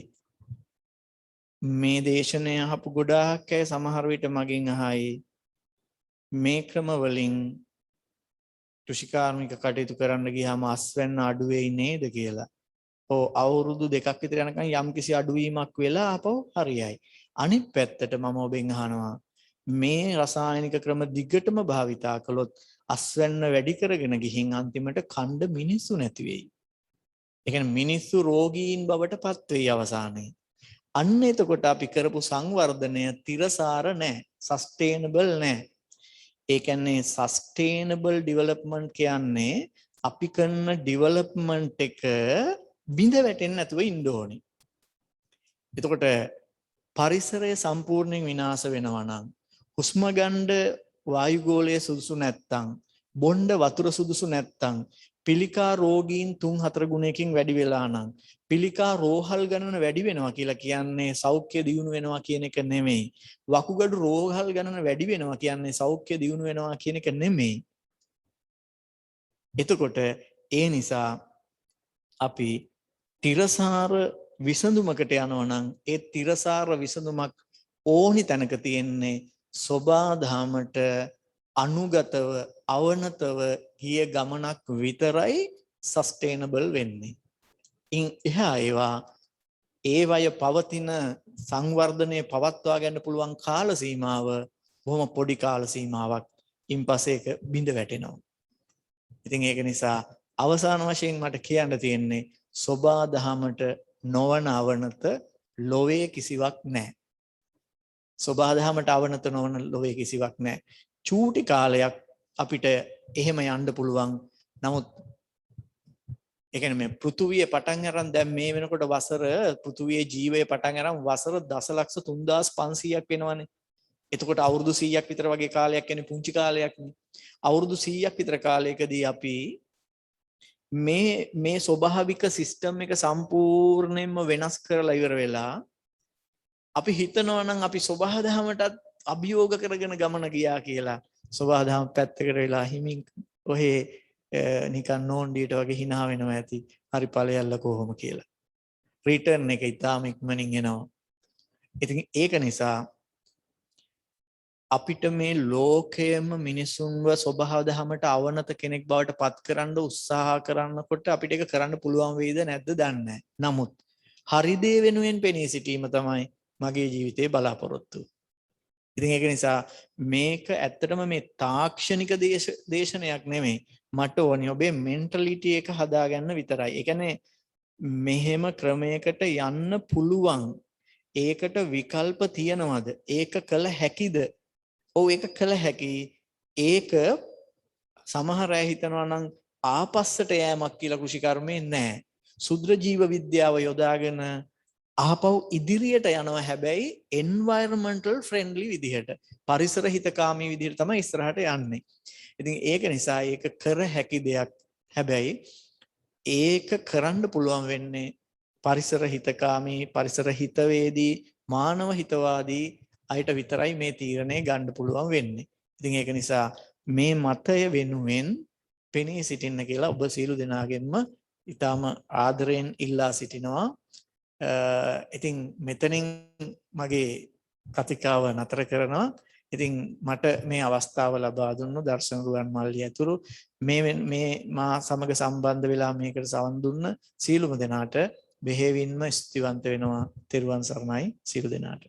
මේ දේශනය අහපු ගොඩාක් අය සමහර විට මගෙන් අහයි මේ ක්‍රම වලින් කෘෂිකාර්මික කටයුතු කරන්න ගියාම අස්වැන්න අඩු වෙයි නේද කියලා. ඔව් අවුරුදු 2ක් විතර යනකම් යම්කිසි අඩුවීමක් වෙලා ආපහු හරියයි. අනිත් පැත්තට මම ඔබෙන් අහනවා මේ රසායනික ක්‍රම දිගටම භාවිතා කළොත් අස්වැන්න වැඩි කරගෙන ගිහින් අන්තිමට කණ්ඩ මිනිස්සු නැති වෙයි. ඒ කියන්නේ මිනිස්සු රෝගීන් බවට පත් වෙයි අවසානයේ. අන්න එතකොට අපි කරපු සංවර්ධනය තිරසාර නැහැ, සස්ටේනබල් නැහැ. ඒ කියන්නේ සස්ටේනබල් ඩිවලොප්මන්ට් කියන්නේ අපි කරන ඩිවලොප්මන්ට් එක බිඳ වැටෙන්නේ නැතුව ඉන්න ඕනේ. එතකොට පරිසරය සම්පූර්ණයෙන් විනාශ වෙනවා නම්, හුස්ම ගන්න වායුගෝලය සුදුසු නැත්තම්, බොණ්ඩ වතුර සුදුසු නැත්තම්, පිළිකා රෝගීන් 3-4 ගුණයකින් වැඩි වෙලා නම්, පිළිකා රෝහල් ගණන වැඩි වෙනවා කියලා කියන්නේ සෞඛ්‍ය දියුණු වෙනවා කියන එක නෙමෙයි. වකුගඩු රෝහල් ගණන වැඩි වෙනවා කියන්නේ සෞඛ්‍ය දියුණු වෙනවා කියන එක නෙමෙයි. එතකොට ඒ නිසා අපි තිරසාර විසඳුමකට යනවා නම් ඒ තිරසාර විසඳුමක් ඕනි තැනක තියෙන්නේ සෝබාධාමට අනුගතව අවනතව ගිය ගමනක් විතරයි සස්ටේනබල් වෙන්නේ. ඉන් එහා ඒවා ඒ වය පවතින සංවර්ධනය පවත්වා ගන්න පුළුවන් කාල සීමාව බොහොම පොඩි කාල සීමාවක්. ඉන් පස්සේ ඒක බිඳ වැටෙනවා. ඉතින් ඒක නිසා අවසාන වශයෙන් මට කියන්න තියෙන්නේ සෝබා දහමට නොවන අවනත ලෝකයේ කිසිවක් නැහැ. සෝබා දහමට අවනත නොවන ලෝකයේ කිසිවක් නැහැ. චූටි කාලයක් අපිට එහෙම යන්න පුළුවන්. නමුත් ඒ කියන්නේ මේ පෘථුවිය පටන් අරන් දැන් මේ වෙනකොට වසර පෘථුවියේ ජීවය පටන් අරන් වසර 10,3500ක් වෙනවනේ. එතකොට අවුරුදු 100ක් විතර වගේ කාලයක් කියන්නේ පුංචි කාලයක්නේ. අවුරුදු 100ක් විතර කාලයකදී අපි මේ ස්වභාවික සිස්ටම් එක සම්පූර්ණයෙන්ම වෙනස් කරලා ඉවර වෙලා අපි හිතනවා නම් අපි සබහා දහමටත් අභියෝග කරගෙන ගමන ගියා කියලා. සබහා දහම පැත්තකට වෙලා හිමින් ඔහේ නිකන් නෝන්ඩියට වගේ hina වෙනවා ඇති. හරි ඵලයල්ල කොහොම කියලා. රිටර්න් එක ඉතාම ඉක්මනින් එනවා. ඉතින් ඒක නිසා අපිට මේ ලෝකයේම මිනිසුන්ව ස්වභාව දහමට අවනත කෙනෙක් බවට පත් කරන්න උත්සාහ කරනකොට අපිට ඒක කරන්න පුළුවන් වෙයිද නැද්ද දන්නේ නැහැ. නමුත් හරි දේ වෙනුවෙන් පෙනී සිටීම තමයි මගේ ජීවිතේ බලාපොරොත්තුව. ඉතින් ඒක නිසා මේක ඇත්තටම මේ තාක්ෂණික දේශනයක් නෙමෙයි. මට ඕනේ ඔබේ මෙන්ටැලිටි එක හදාගන්න විතරයි. ඒ කියන්නේ මෙහෙම ක්‍රමයකට යන්න පුළුවන්. ඒකට විකල්ප තියනවද? ඒක කළ හැකිද? ඔව් ඒක කළ හැකි. ඒක සමහර අය හිතනවා නම් ආපස්සට යෑමක් කියලා කෘෂිකර්මයේ නැහැ. සුද්ධ ජීව විද්‍යාව යොදාගෙන ආපහු ඉදිරියට යනවා. හැබැයි environmental friendly විදිහට, පරිසර හිතකාමී විදිහට තමයි ඉස්සරහට යන්නේ. ඉතින් ඒක නිසා ඒක කර හැකි දෙයක්. හැබැයි ඒක කරන්න පුළුවන් වෙන්නේ පරිසර හිතකාමී, පරිසර හිතවේදී, මානව හිතවාදී අයට විතරයි මේ තීරණය ගන්න පුළුවන් වෙන්නේ. ඉතින් ඒක නිසා මේ මතය වෙනුවෙන් පෙනී සිටින්න කියලා ඔබ සියලු දෙනාගෙන්ම ඊටාම ආදරයෙන් ඉල්ලා සිටිනවා. ඉතින් මෙතනින් මගේ කතිකාව නතර කරනවා. ඉතින් මට මේ අවස්ථාව ලබා දුන්නු දර්ශන රුවන් මල්ලි ඇතුළු මේ මා සමග සම්බන්ධ වෙලා මේකට සවන් දුන්න සියලුම දෙනාට බෙහෙවින්ම ස්තුතිවන්ත වෙනවා. තෙරුවන් සරණයි සියලු දෙනාට.